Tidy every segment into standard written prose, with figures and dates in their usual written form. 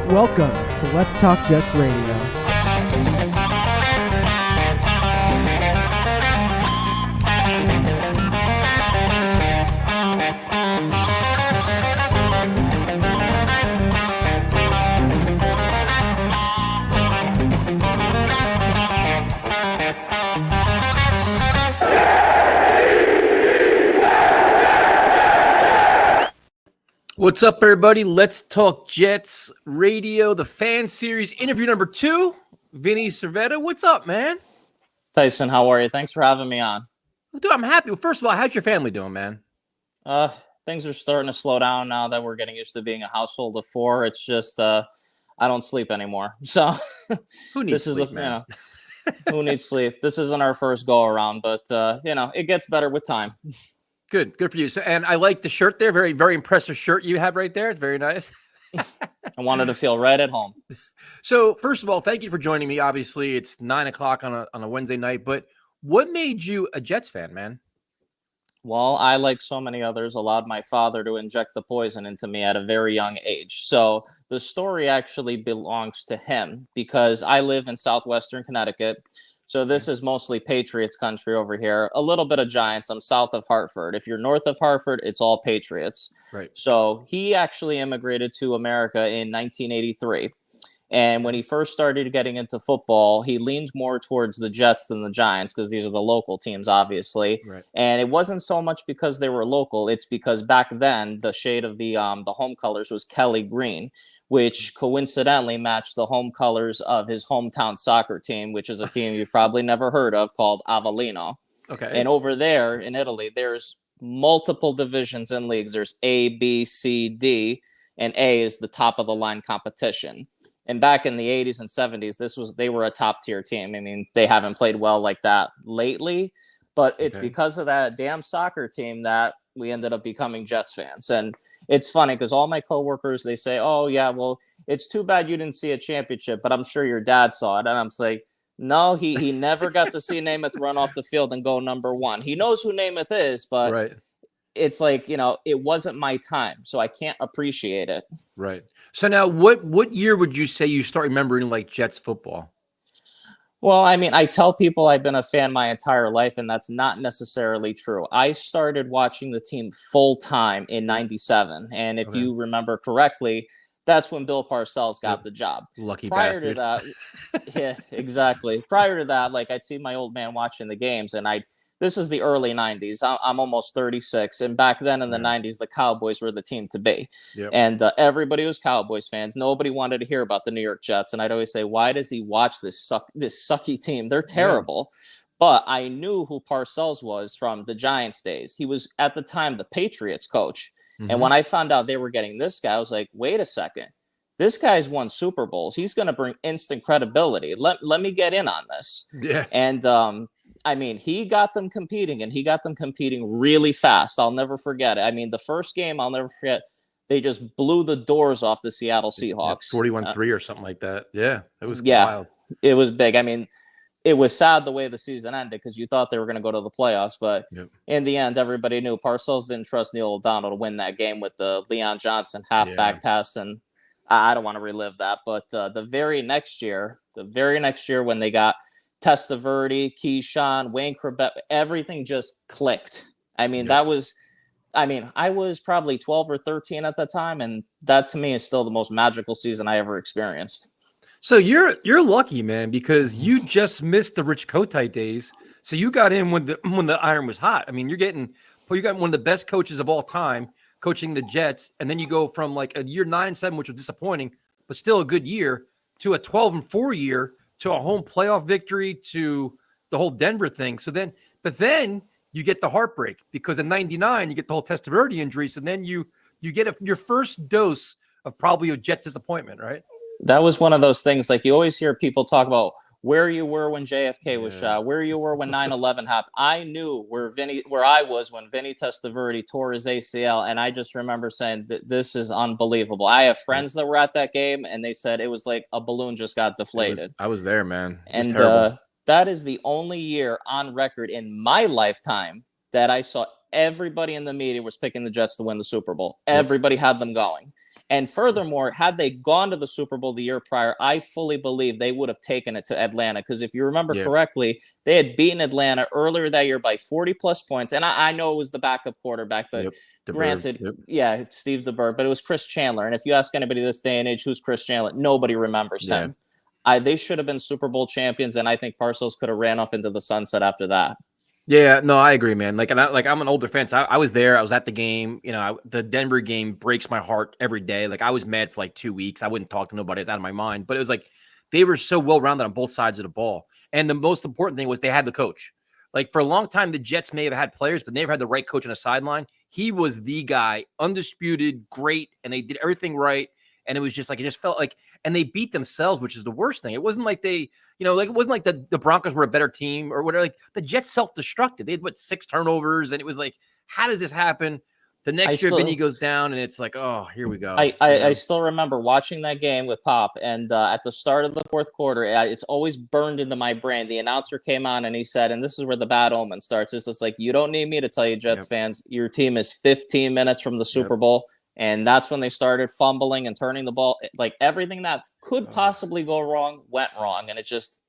Welcome to Let's Talk Jets Radio. What's up, everybody? Let's Talk Jets Radio, the fan series, interview number 2. Vinny, Cervetta, what's up, man? Tyson, how are you? Thanks for having me on. Dude, I'm happy. Well, first of all, how's your family doing, man? Things are starting to slow down now that we're getting used to being a household of 4. It's just I don't sleep anymore. So Who needs sleep, man? Who needs sleep? This isn't our first go around, but it gets better with time. Good for you. So, and I like the shirt there. Very, very impressive shirt you have right there. It's very nice. I wanted to feel right at home. So, first of all, thank you for joining me. Obviously, it's 9:00 on a Wednesday night. But what made you a Jets fan, man? Well, I, like so many others, allowed my father to inject the poison into me at a very young age. So the story actually belongs to him because I live in southwestern Connecticut. So this is mostly Patriots country over here. A little bit of Giants. I'm south of Hartford. If you're north of Hartford, it's all Patriots. Right. So he actually immigrated to America in 1983. And when he first started getting into football, he leaned more towards the Jets than the Giants because these are the local teams, obviously. Right. And it wasn't so much because they were local. It's because back then the shade of the home colors was Kelly green, which coincidentally matched the home colors of his hometown soccer team, which is a team you've probably never heard of called Avellino. Okay. And over there in Italy, there's multiple divisions and leagues. There's A, B, C, D, and A is the top of the line competition. And back in the 80s and 70s, they were a top tier team. I mean, they haven't played well like that lately, but it's because of that damn soccer team that we ended up becoming Jets fans. And it's funny because all my coworkers, they say, oh, yeah, well, it's too bad you didn't see a championship, but I'm sure your dad saw it. And I'm like, no, he never got to see Namath run off the field and go number 1. He knows who Namath is, but right. It's like, it wasn't my time, so I can't appreciate it. Right. So now what year would you say you start remembering like Jets football? Well, I mean, I tell people I've been a fan my entire life, and that's not necessarily true. I started watching the team full time in 97. And if you remember correctly, that's when Bill Parcells got the job. Lucky Prior bastard. to that, yeah, exactly. Prior to that, like I'd see my old man watching the games, and this is the early 90s. I'm almost 36. And back then in the 90s, the Cowboys were the team to be. Yep. And everybody was Cowboys fans. Nobody wanted to hear about the New York Jets. And I'd always say, why does he watch this sucky team? They're terrible. Yeah. But I knew who Parcells was from the Giants days. He was, at the time, the Patriots coach. Mm-hmm. And when I found out they were getting this guy, I was like, wait a second. This guy's won Super Bowls. He's going to bring instant credibility. Let me get in on this. Yeah. And, I mean, he got them competing, and he got them competing really fast. I'll never forget it. I mean, the first game, I'll never forget, they just blew the doors off the Seattle Seahawks. 41-3 or something like that. Yeah, it was wild. It was big. I mean, it was sad the way the season ended because you thought they were going to go to the playoffs. But in the end, everybody knew Parcells didn't trust Neil O'Donnell to win that game with the Leon Johnson halfback pass. And I don't want to relive that. But the very next year when they got Testaverde, Keyshawn, Wayne Corbett, everything just clicked. I mean, I was probably 12 or 13 at the time, and that to me is still the most magical season I ever experienced. So you're lucky, man, because you just missed the Rich Kotite days. So you got in when the iron was hot. I mean, you got one of the best coaches of all time coaching the Jets, and then you go from like a year 9-7, which was disappointing, but still a good year, to a 12-4 year, to a home playoff victory, to the whole Denver thing. But then you get the heartbreak because in 99 you get the whole Testaverde injury. So then you get your first dose of probably a Jets disappointment, right? That was one of those things. Like you always hear people talk about where you were when JFK was shot, where you were when 9/11 happened. I knew where I was when Vinny Testaverde tore his ACL, and I just remember saying that this is unbelievable. I have friends that were at that game, and they said it was like a balloon just got deflated. I was there, man. And that is the only year on record in my lifetime that I saw everybody in the media was picking the Jets to win the Super Bowl. Everybody had them going. And furthermore, had they gone to the Super Bowl the year prior, I fully believe they would have taken it to Atlanta. Because if you remember correctly, they had beaten Atlanta earlier that year by 40 plus points. And I know it was the backup quarterback, but granted, Steve DeBerg, but it was Chris Chandler. And if you ask anybody this day and age who's Chris Chandler, nobody remembers him. They should have been Super Bowl champions, and I think Parcells could have ran off into the sunset after that. Yeah, no, I agree, man. Like, I'm an older fan, so I was there. I was at the game. You know, the Denver game breaks my heart every day. Like, I was mad for like 2 weeks. I wouldn't talk to nobody. I was out of my mind. But it was like they were so well-rounded on both sides of the ball. And the most important thing was they had the coach. Like, for a long time, the Jets may have had players, but they never had the right coach on the sideline. He was the guy, undisputed, great, and they did everything right. And it was just like, it just felt like, and they beat themselves, which is the worst thing. It wasn't like they, you know, like it wasn't like the Broncos were a better team or whatever. Like the Jets self-destructed. They had 6 turnovers, and it was like, how does this happen? The next year, Vinny goes down, and it's like, oh, here we go. I still remember watching that game with Pop, and at the start of the fourth quarter, it's always burned into my brain. The announcer came on, and he said, and this is where the bad omen starts. It's just like, you don't need me to tell you, Jets fans, your team is 15 minutes from the Super Bowl. And that's when they started fumbling and turning the ball. Like everything that could possibly go wrong went wrong. And it just,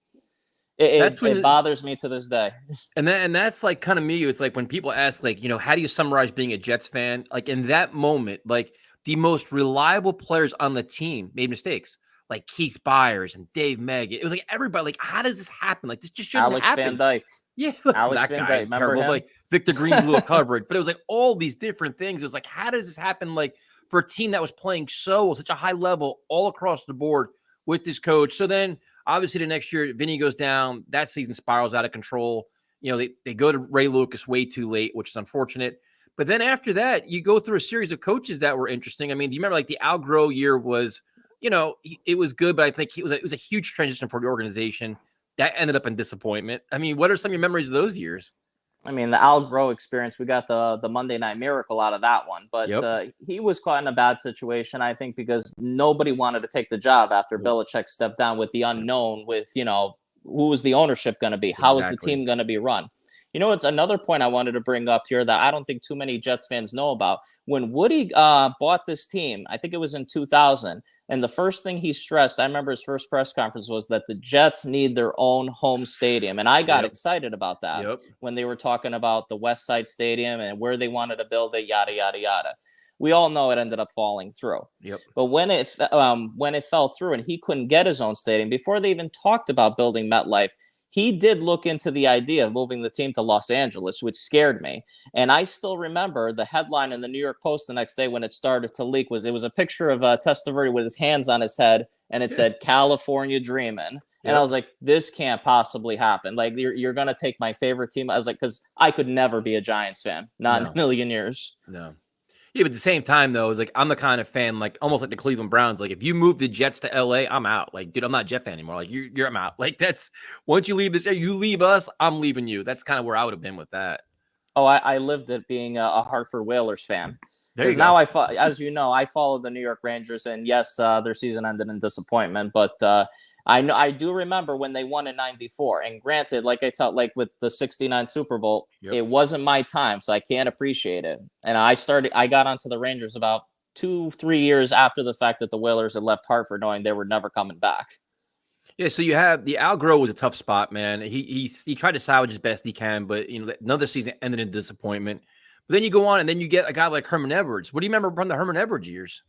it bothers me to this day. And that's like kind of me. It's like when people ask, like, you know, how do you summarize being a Jets fan? Like in that moment, like the most reliable players on the team made mistakes. Like Keith Byers and Dave Meggett. It was like everybody, like, how does this happen? Like, this just shouldn't happen. Alex Van Dyke. Yeah, Alex Van Dyke. Remember him? Like Victor Green blew a coverage, but it was like all these different things. It was like, how does this happen? Like for a team that was playing such a high level all across the board with this coach. So then obviously the next year, Vinny goes down. That season spirals out of control. You know, they go to Ray Lucas way too late, which is unfortunate. But then after that, you go through a series of coaches that were interesting. I mean, do you remember like the Al Groh year was, you know, it was good, but I think it was a huge transition for the organization. That ended up in disappointment. I mean, what are some of your memories of those years? I mean, the Al Groh experience, we got the Monday Night Miracle out of that one. But he was caught in a bad situation, I think, because nobody wanted to take the job after Belichick stepped down with the unknown, with, you know, who was the ownership going to be? How is the team going to be run? You know, it's another point I wanted to bring up here that I don't think too many Jets fans know about. When Woody bought this team, I think it was in 2000, and the first thing he stressed, I remember his first press conference, was that the Jets need their own home stadium. And I got excited about that when they were talking about the West Side Stadium and where they wanted to build it, yada, yada, yada. We all know it ended up falling through. But when it fell through and he couldn't get his own stadium, before they even talked about building MetLife, he did look into the idea of moving the team to Los Angeles, which scared me. And I still remember the headline in the New York Post the next day when it started to leak was a picture of Testaverde with his hands on his head, and it said California Dreamin'. And I was like, this can't possibly happen. Like, you're going to take my favorite team. I was like, because I could never be a Giants fan, not in a million years. No. Yeah, but at the same time, though, it's like I'm the kind of fan, like almost like the Cleveland Browns. Like if you move the Jets to LA, I'm out. Like, dude, I'm not a Jet fan anymore. Like I'm out. Like that's once you leave this, you leave us, I'm leaving you. That's kind of where I would have been with that. Oh, I lived it being a Hartford Whalers fan. Because now as you know, I follow the New York Rangers, and yes, their season ended in disappointment, but I do remember when they won in '94. And granted, like with the '69 Super Bowl, it wasn't my time, so I can't appreciate it. And I got onto the Rangers about 2-3 years after the fact that the Whalers had left Hartford, knowing they were never coming back. Yeah, so you have the Al Groh was a tough spot, man. He tried to salvage as best he can, but you know another season ended in disappointment. But then you go on, and then you get a guy like Herman Edwards. What do you remember from the Herman Edwards years?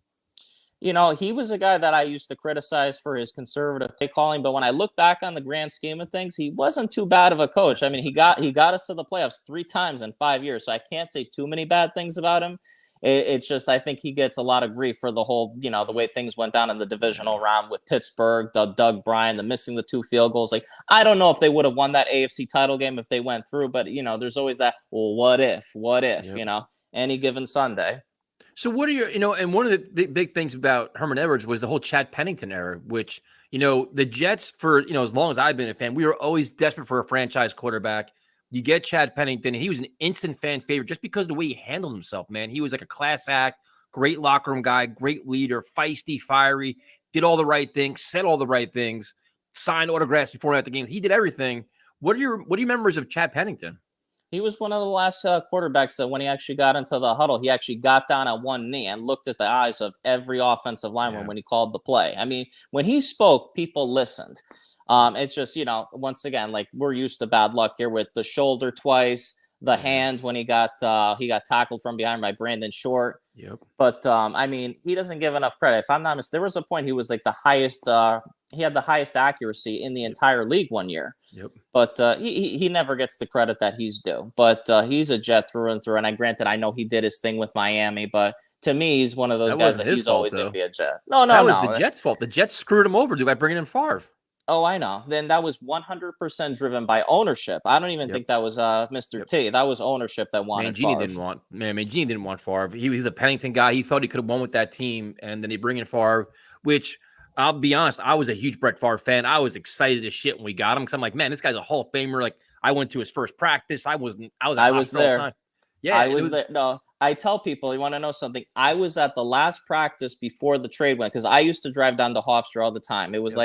You know, he was a guy that I used to criticize for his conservative play calling, but when I look back on the grand scheme of things, he wasn't too bad of a coach. I mean, he got us to the playoffs 3 times in 5 years, so I can't say too many bad things about him. It's just I think he gets a lot of grief for the whole, you know, the way things went down in the divisional round with Pittsburgh, the Doug Bryan, the missing the 2 field goals. Like, I don't know if they would have won that AFC title game if they went through, but, you know, there's always that, well, what if, you know, any given Sunday. So what are your, you know, and one of the big things about Herman Edwards was the whole Chad Pennington era, which, you know, the Jets for, you know, as long as I've been a fan, we were always desperate for a franchise quarterback. You get Chad Pennington, and he was an instant fan favorite just because of the way he handled himself, man. He was like a class act, great locker room guy, great leader, feisty, fiery, did all the right things, said all the right things, signed autographs before and after games. He did everything. What are your memories of Chad Pennington? He was one of the last quarterbacks that when he actually got into the huddle, he actually got down on one knee and looked at the eyes of every offensive lineman when he called the play. I mean, when he spoke, people listened. It's just, once again, like we're used to bad luck here with the shoulder twice, the hand when he got tackled from behind by Brandon Short. Yep. But I mean, he doesn't give enough credit. If I'm not mistaken, there was a point he was like the highest. He had the highest accuracy in the entire league one year. Yep. But he never gets the credit that he's due. But he's a Jet through and through. And I know he did his thing with Miami, but to me, he's one of those guys that he's always going to be a Jet. No, that was the Jets' fault. The Jets screwed him over, dude, by bringing in Favre. Oh, I know. Then that was 100% driven by ownership. I don't even think that was Mr. T. That was ownership that wanted Favre. Mangini didn't want Favre. He's a Pennington guy. He felt he could have won with that team, and then they bring in Favre, which I'll be honest, I was a huge Brett Favre fan. I was excited as shit when we got him because I'm like, man, this guy's a Hall of Famer. Like, I went to his first practice. I was there. Yeah, I was there. No, I tell people, you want to know something? I was at the last practice before the trade went because I used to drive down to Hofstra all the time. It was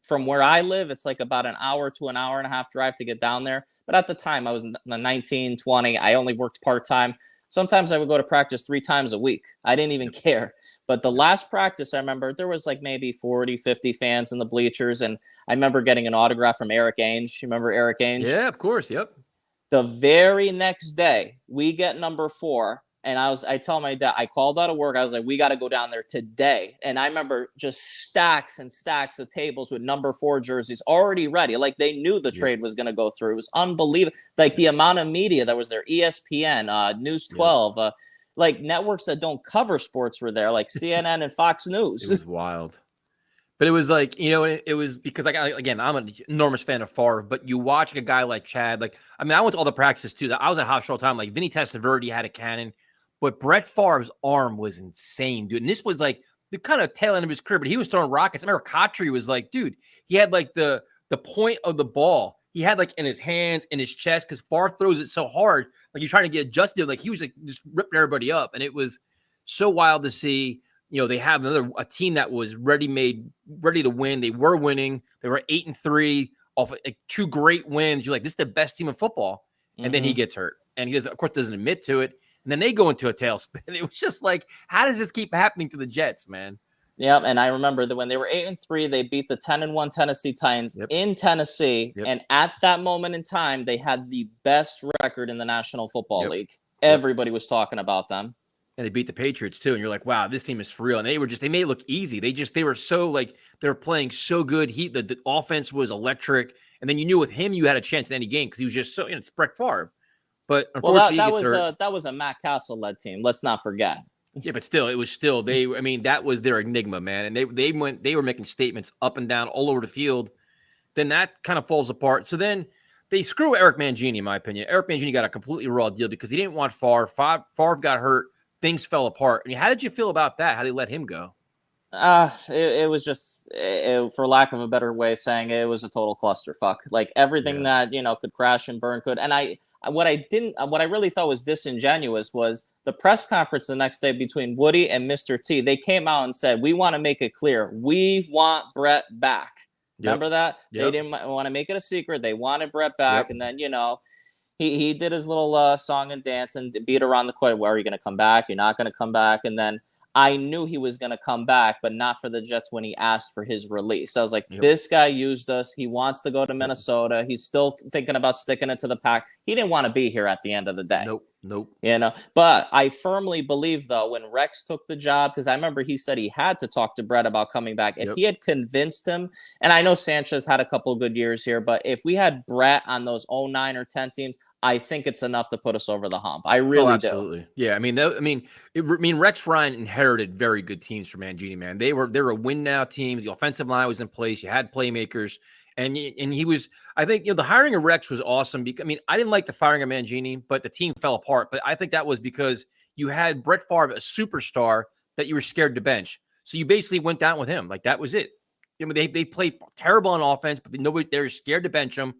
from where I live, it's like about an hour to an hour and a half drive to get down there. But at the time, I was 19, 20. I only worked part-time. Sometimes I would go to practice 3 times a week. I didn't even care. But the last practice, I remember there was like maybe 40, 50 fans in the bleachers. And I remember getting an autograph from Eric Ainge. You remember Eric Ainge? Yeah, of course. Yep. The very next day, we get number 4. And I tell my dad, I called out of work. I was like, we got to go down there today. And I remember just stacks and stacks of tables with number 4 jerseys already ready. Like they knew the trade was going to go through. It was unbelievable. Like the amount of media that was there, ESPN, News 12, like networks that don't cover sports were there, like CNN and Fox News. It was wild. But it was like, it was because, like, again, I'm an enormous fan of Favre, but you watching a guy like Chad, like, I mean, I went to all the practices too. I was at Hofstra all the time. Like, Vinny Testaverde had a cannon, but Brett Favre's arm was insane, dude. And this was like the kind of tail end of his career, but he was throwing rockets. I remember Cotry was like, dude, he had like the point of the ball. He had like in his hands, in his chest, because Favre throws it so hard. Like, you're trying to get adjusted. Like, he was like just ripping everybody up. And it was so wild to see. They have a team that was ready to win. They were winning. They were 8-3 off like 2 great wins. You're like, this is the best team in football. And then he gets hurt. And he of course, doesn't admit to it. And then they go into a tailspin. It was just like, how does this keep happening to the Jets, man? Yeah, and I remember that when they were 8-3, they beat the 10-1 Tennessee Titans in Tennessee. And at that moment in time, they had the best record in the National Football League. Everybody was talking about them. And they beat the Patriots too. And you're like, wow, this team is for real. And they made it look easy. They were so like, they were playing so good. The offense was electric. And then you knew with him, you had a chance in any game because he was just so, it's Brett Favre. But unfortunately, that was a Matt Castle led team. Let's not forget. Yeah, but still, that was their enigma, man. And they were making statements up and down all over the field. Then that kind of falls apart. So then they screw Eric Mangini, in my opinion. Eric Mangini got a completely raw deal because he didn't want Favre. Favre got hurt. Things fell apart. I mean, how did you feel about that? How they let him go? It was just, for lack of a better way of saying it, was a total clusterfuck. Like everything that could crash and burn could. And what I really thought was disingenuous was the press conference the next day between Woody and Mr. T. They came out and said, we want to make it clear. We want Brett back. Remember that? They didn't want to make it a secret. They wanted Brett back. And then, he did his little song and dance and beat around the court. Well, are you going to come back? You're not going to come back. And then I knew he was going to come back, but not for the Jets when he asked for his release. I was like, this guy used us. He wants to go to Minnesota. He's still thinking about sticking it to the pack. He didn't want to be here at the end of the day. Nope. But I firmly believe, though, when Rex took the job, because I remember he said he had to talk to Brett about coming back. If he had convinced him, and I know Sanchez had a couple of good years here, but if we had Brett on those 09 or 10 teams, I think it's enough to put us over the hump. I really absolutely do. Yeah, I mean, Rex Ryan inherited very good teams from Mangini, man. They were win now teams. The offensive line was in place. You had playmakers, and he was. I think the hiring of Rex was awesome. Because I didn't like the firing of Mangini, but the team fell apart. But I think that was because you had Brett Favre, a superstar that you were scared to bench. So you basically went down with him. Like that was it. They played terrible on offense, but they're scared to bench him.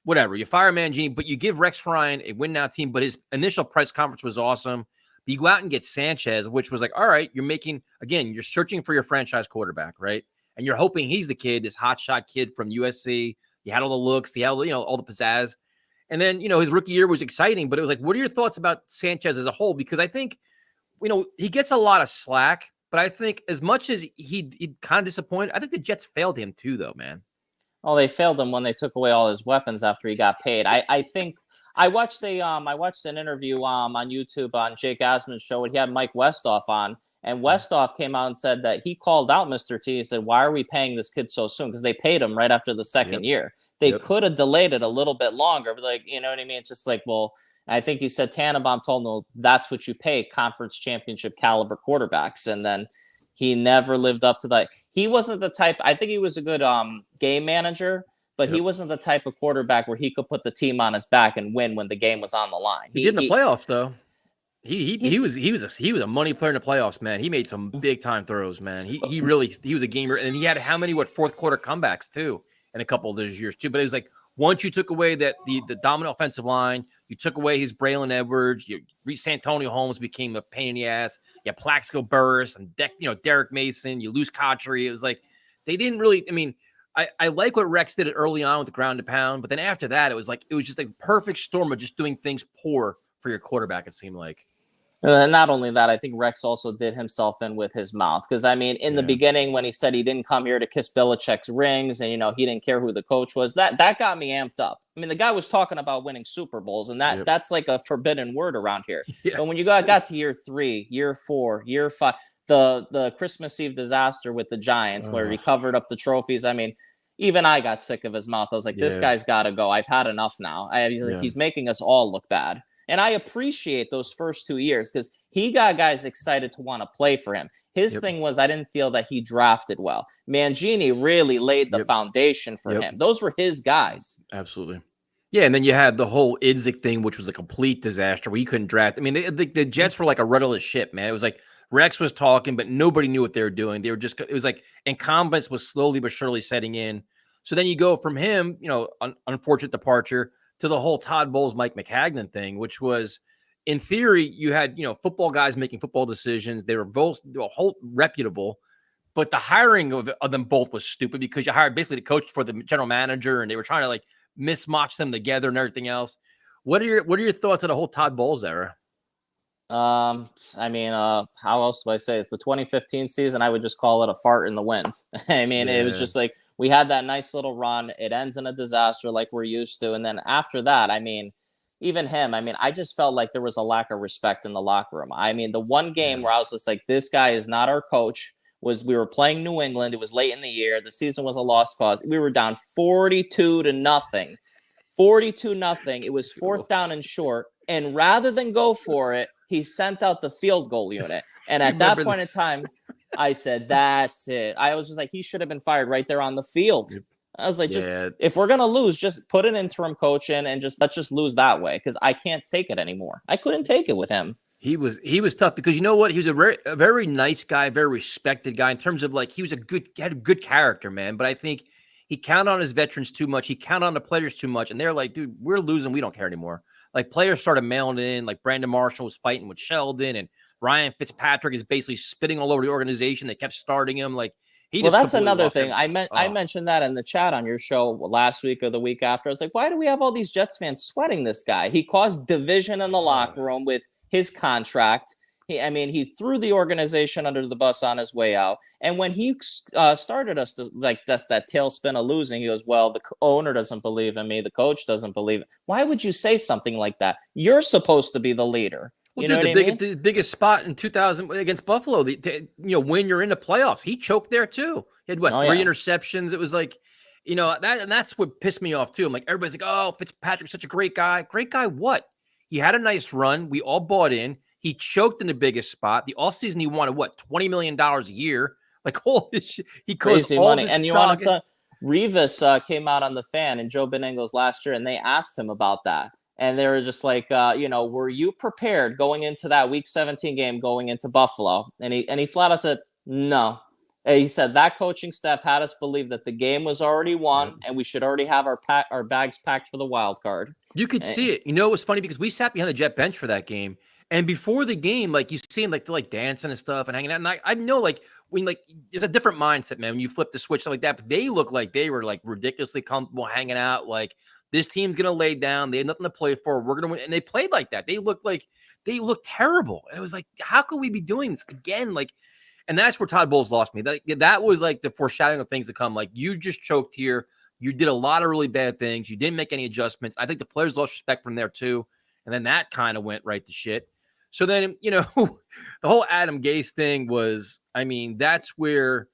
Whatever, you fire Mangini, but you give Rex Ryan a win-now team, but his initial press conference was awesome. But you go out and get Sanchez, which was like, all right, you're searching for your franchise quarterback, right? And you're hoping he's the kid, this hotshot kid from USC. He had all the looks, he had all the pizzazz. And then, his rookie year was exciting, but it was like, what are your thoughts about Sanchez as a whole? Because I think, he gets a lot of slack, but I think as much as he kind of disappointed, I think the Jets failed him too, though, man. Well, they failed him when they took away all his weapons after he got paid. I think I watched an interview on YouTube on Jake Asman's show when he had Mike Westhoff on, and Westhoff came out and said that he called out Mr. T. He said, "Why are we paying this kid so soon?" Because they paid him right after the second year. They could have delayed it a little bit longer, but you know what I mean? It's just like, well, I think he said Tannenbaum told him that's what you pay conference championship caliber quarterbacks, and then he never lived up to that. He wasn't the type. I think he was a good game manager, but he wasn't the type of quarterback where he could put the team on his back and win when the game was on the line. He did in the playoffs, though. He was a money player in the playoffs, man. He made some big time throws, man. He was a gamer, and he had fourth quarter comebacks too in a couple of those years too. But it was like once you took away the dominant offensive line, you took away his Braylon Edwards, Santonio Holmes became a pain in the ass. You had Plaxico Burress and Derek Mason. You lose Cotchery. It was like they didn't really. I mean, I like what Rex did early on with the ground and pound, but then after that, it was just like a perfect storm of just doing things poor for your quarterback. It seemed like. And not only that, I think Rex also did himself in with his mouth. Because, I mean, in the beginning, when he said he didn't come here to kiss Belichick's rings and, he didn't care who the coach was, that got me amped up. I mean, the guy was talking about winning Super Bowls, and that's like a forbidden word around here. Yeah. But when you got to year 3, year 4, year 5, the Christmas Eve disaster with the Giants where he covered up the trophies, I mean, even I got sick of his mouth. I was like, this guy's got to go. I've had enough now. He's making us all look bad. And I appreciate those first 2 years because he got guys excited to want to play for him. His thing was I didn't feel that he drafted well. Mangini really laid the foundation for him. Those were his guys. Absolutely. Yeah, and then you had the whole Idzik thing, which was a complete disaster where you couldn't draft. I mean, the Jets were like a rudderless ship, man. It was like Rex was talking, but nobody knew what they were doing. They were just – it was like incompetence was slowly but surely setting in. So then you go from him, unfortunate departure – to the whole Todd Bowles, Mike McCagnon thing, which was, in theory, you had, football guys making football decisions. They were both whole reputable, but the hiring of them both was stupid because you hired basically the coach for the general manager, and they were trying to mismatch them together and everything else. What are your thoughts on the whole Todd Bowles era? I mean, how else do I say? It's the 2015 season. I would just call it a fart in the wind. I mean, it was just like, we had that nice little run. It ends in a disaster like we're used to. And then after that, I mean, even him, I mean, I just felt like there was a lack of respect in the locker room. I mean, the one game where I was just like, this guy is not our coach was we were playing New England. It was late in the year. The season was a lost cause. We were down 42-0. 42-0. It was fourth down and short. And rather than go for it, he sent out the field goal unit. And at that point in time, I said, that's it. I was just like, he should have been fired right there on the field. I was like, if we're going to lose, just put an interim coach in and let's just lose that way. Cause I can't take it anymore. I couldn't take it with him. He was tough because you know what? He was a very nice guy, very respected guy in terms of he had a good character, man. But I think he counted on his veterans too much. He counted on the players too much. And they're like, dude, we're losing. We don't care anymore. Players started mailing it in, Brandon Marshall was fighting with Sheldon, and Ryan Fitzpatrick is basically spitting all over the organization. They kept starting him. That's another thing. I mentioned that in the chat on your show last week or the week after. I was like, why do we have all these Jets fans sweating this guy? He caused division in the locker room with his contract. He threw the organization under the bus on his way out. And when he started us to that's that tailspin of losing, he goes, well, the owner doesn't believe in me. The coach doesn't believe it. Why would you say something like that? You're supposed to be the leader. Well, the biggest spot in 2000 against Buffalo, when you're in the playoffs, he choked there too. He had 3 interceptions. It was that's what pissed me off too. I'm like, everybody's like, oh, Fitzpatrick's such a great guy. Great guy. What? He had a nice run. We all bought in. He choked in the biggest spot. The offseason, he wanted $20 million a year. All this shit. He crazy money. And you want to Revis came out on the Fan and Joe Benigno's last year, and they asked him about that. And they were just like, were you prepared going into that Week 17 game, going into Buffalo? And he flat out said, no. And he said that coaching staff had us believe that the game was already won and we should already have our bags packed for the wild card. You could see it. It was funny because we sat behind the Jet bench for that game. And before the game, you see him they're dancing and stuff and hanging out. And I know when it's a different mindset, man. When you flip the switch stuff like that, but they look like they were ridiculously comfortable hanging out. This team's going to lay down. They have nothing to play for. We're going to win. And they played like that. They looked terrible. And it was like, how could we be doing this again? Like, and that's where Todd Bowles lost me. That was like the foreshadowing of things to come. Like, you just choked here. You did a lot of really bad things. You didn't make any adjustments. I think the players lost respect from there too. And then that kind of went right to shit. So then, the whole Adam Gase thing was, I mean, that's where,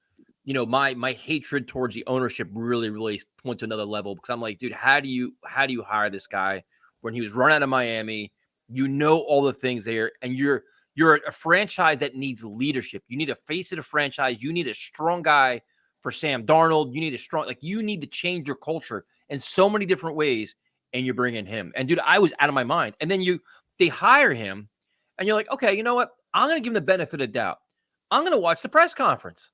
my hatred towards the ownership really, really went to another level, because I'm like, dude, how do you hire this guy when he was run out of Miami? All the things there, and you're a franchise that needs leadership. You need a face of the franchise. You need a strong guy for Sam Darnold. You need you need to change your culture in so many different ways, and you bring in him. And dude, I was out of my mind. And then they hire him, and you're like, okay, you know what? I'm going to give him the benefit of doubt. I'm going to watch the press conference.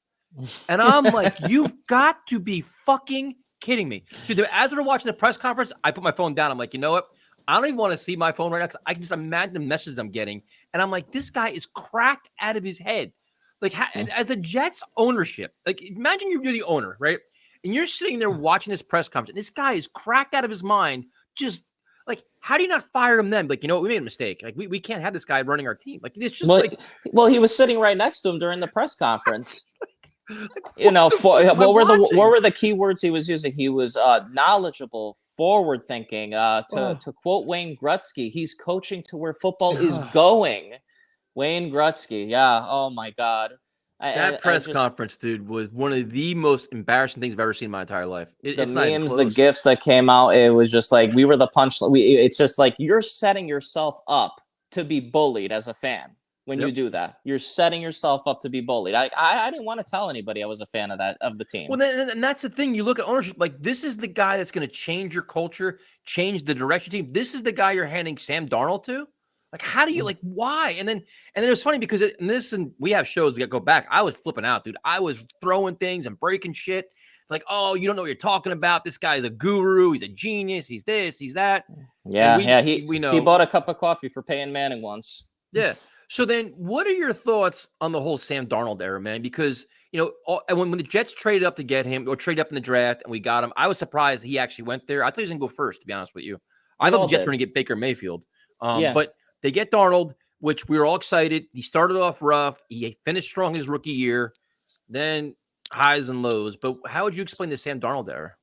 And I'm like, you've got to be fucking kidding me. Dude, as we were watching the press conference, I put my phone down. I'm like, you know what? I don't even want to see my phone right now, because I can just imagine the messages I'm getting. And I'm like, this guy is cracked out of his head. Like, as a Jets ownership, like, imagine you're the owner, right? And you're sitting there watching this press conference, and this guy is cracked out of his mind. Just like, how do you not fire him then? Like, we made a mistake. Like, we can't have this guy running our team. Like, it's just well, he was sitting right next to him during the press conference. What were the key words he was using? He was knowledgeable, forward thinking. To quote Wayne Gretzky, he's coaching to where football is going. Wayne Gretzky, yeah. Oh my God. That press conference, dude, was one of the most embarrassing things I've ever seen in my entire life. The memes, the GIFs that came out, it was just like, we were the punch. It's just like, you're setting yourself up to be bullied as a fan. When you do that, you're setting yourself up to be bullied. I didn't want to tell anybody I was a fan of the team. Well, and that's the thing. You look at ownership, like, this is the guy that's going to change your culture, change the direction team. This is the guy you're handing Sam Darnold to. Like, how do you, why? And then it was funny because we have shows that go back. I was flipping out, dude. I was throwing things and breaking shit. Like, oh, you don't know what you're talking about. This guy's a guru. He's a genius. He's this, he's that. Yeah, we know. He bought a cup of coffee for Peyton Manning once. Yeah. So then, what are your thoughts on the whole Sam Darnold era, man? Because, when the Jets traded up to get him, or traded up in the draft, and we got him, I was surprised he actually went there. I thought he was going to go first, to be honest with you. I thought the Jets were going to get Baker Mayfield. But they get Darnold, which we were all excited. He started off rough. He finished strong his rookie year. Then highs and lows. But how would you explain the Sam Darnold era?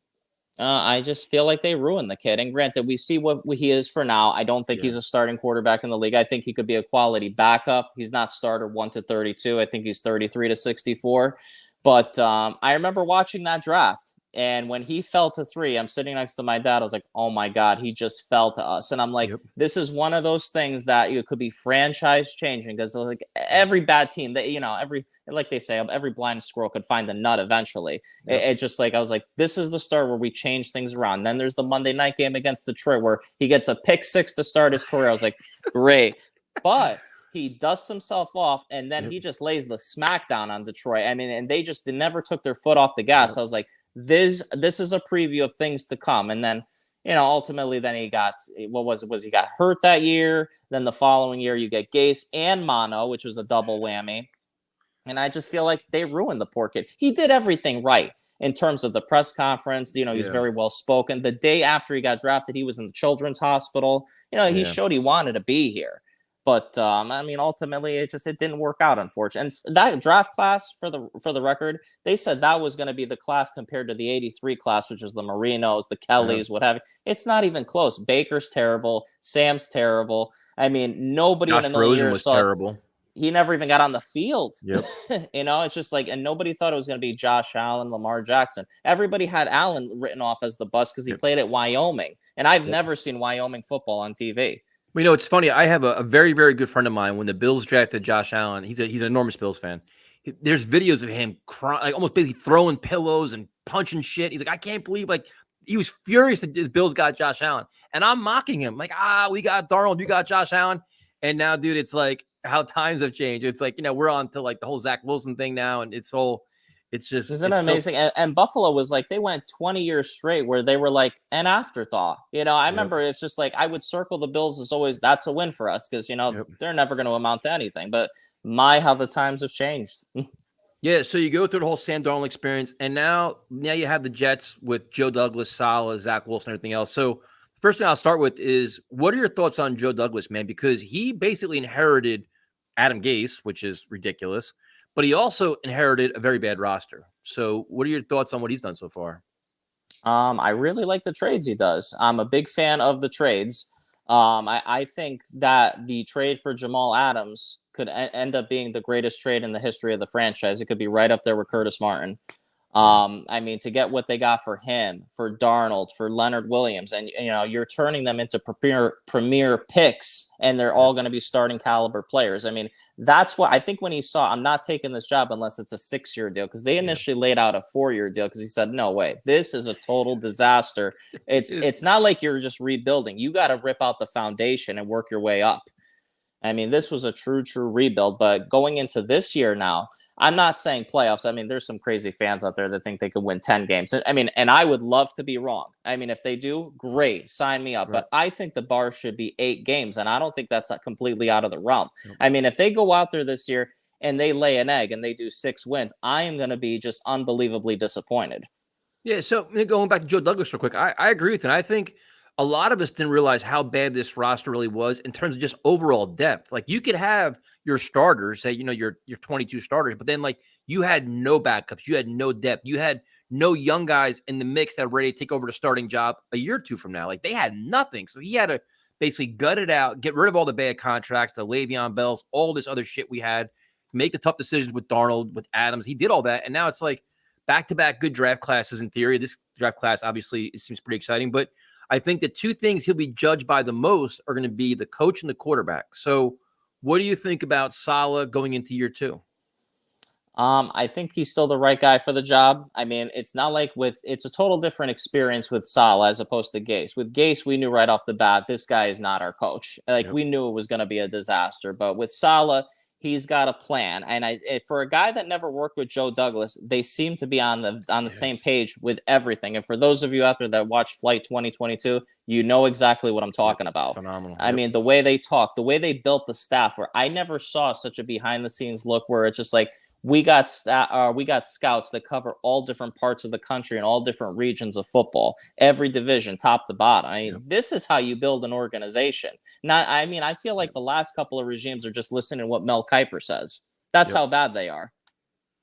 I just feel like they ruined the kid. And granted, we see what he is for now. I don't think he's a starting quarterback in the league. I think he could be a quality backup. He's not starter 1 to 32. I think he's 33 to 64. But I remember watching that draft. And when he fell to 3, I'm sitting next to my dad. I was like, oh my God, he just fell to us. And I'm like, This is one of those things that could be franchise changing, because like every bad team that, like they say, every blind squirrel could find a nut eventually. It just like, I was like, this is the start where we change things around. Then there's the Monday night game against Detroit where he gets a pick 6 to start his career. I was like, great. But he dusts himself off, and then he just lays the smackdown on Detroit. I mean, and they never took their foot off the gas. I was like, this is a preview of things to come. And then, ultimately then he got, he got hurt that year. Then the following year you get Gase and Mono, which was a double whammy. And I just feel like they ruined the poor kid. He did everything right in terms of the press conference. He's very well spoken. The day after he got drafted, he was in the children's hospital. He showed he wanted to be here. But ultimately, it didn't work out, unfortunately. And that draft class, for the record, they said that was going to be the class compared to the '83 class, which is the Marinos, the Kellys, what have you. It's not even close. Baker's terrible. Sam's terrible. I mean, nobody in a million years was terrible. He never even got on the field. Yep. It's just like, and nobody thought it was going to be Josh Allen, Lamar Jackson. Everybody had Allen written off as the bust because he played at Wyoming, and I've never seen Wyoming football on TV. Well, it's funny. I have a very, very good friend of mine. When the Bills drafted Josh Allen, he's an enormous Bills fan. There's videos of him crying, like almost basically throwing pillows and punching shit. He's like, I can't believe, like, he was furious that the Bills got Josh Allen. And I'm mocking him. Like, we got Darnold, you got Josh Allen. And now, dude, it's like how times have changed. It's like, we're on to like the whole Zach Wilson thing now. And it's just. Isn't it amazing? And Buffalo was like, they went 20 years straight where they were like an afterthought. I remember it's just like, I would circle the Bills as always, that's a win for us because, they're never going to amount to anything. But how the times have changed. Yeah, so you go through the whole Sam Darnold experience, and now you have the Jets with Joe Douglas, Saleh, Zach Wilson, and everything else. So First thing I'll start with is, what are your thoughts on Joe Douglas, man? Because he basically inherited Adam Gase, which is ridiculous, but he also inherited a very bad roster. So what are your thoughts on what he's done so far? I really like the trades he does. I'm a big fan of the trades. I think that the trade for Jamal Adams could end up being the greatest trade in the history of the franchise. It could be right up there with Curtis Martin. I mean, to get what they got for him, for Darnold, for Leonard Williams, and you're turning them into premier picks, and they're all going to be starting caliber players. I mean, that's what I think when he saw, I'm not taking this job unless it's a 6-year deal, because they initially laid out a 4-year deal because he said, no way, this is a total disaster. It's not like you're just rebuilding. You got to rip out the foundation and work your way up. I mean, this was a true rebuild, but going into this year now, I'm not saying playoffs. I mean, there's some crazy fans out there that think they could win 10 games. I mean, and I would love to be wrong. I mean, if they do, great, sign me up. Right. But I think the bar should be 8 games, and I don't think that's not completely out of the realm. Nope. I mean, if they go out there this year and they lay an egg and they do 6 wins, I am going to be just unbelievably disappointed. Yeah, so going back to Joe Douglas real quick, I agree with you. And I think a lot of us didn't realize how bad this roster really was in terms of just overall depth. Like, you could have your starters, say, your 22 starters, but then like you had no backups, you had no depth, you had no young guys in the mix that were ready to take over the starting job a year or two from now. Like, they had nothing. So he had to basically gut it out, get rid of all the bad contracts, the Le'Veon Bells, all this other shit we had, make the tough decisions with Darnold, with Adams. He did all that. And now it's like back-to-back good draft classes in theory. This draft class, obviously, it seems pretty exciting, but I think the 2 things he'll be judged by the most are going to be the coach and the quarterback. So what do you think about Saleh going into year 2? I think he's still the right guy for the job. I mean, it's not like it's a total different experience with Saleh as opposed to Gase. With Gase, we knew right off the bat, this guy is not our coach. Like, we knew it was going to be a disaster. But with Saleh, he's got a plan. And for a guy that never worked with Joe Douglas, they seem to be on the same page with everything. And for those of you out there that watch Flight 2022, you know exactly what I'm talking about. Phenomenal. I mean, the way they talk, the way they built the staff, where I never saw such a behind the scenes look where it's just like, we got scouts that cover all different parts of the country and all different regions of football, every division, top to bottom. I mean, this is how you build an organization. I feel like the last couple of regimes are just listening to what Mel Kiper says. That's how bad they are.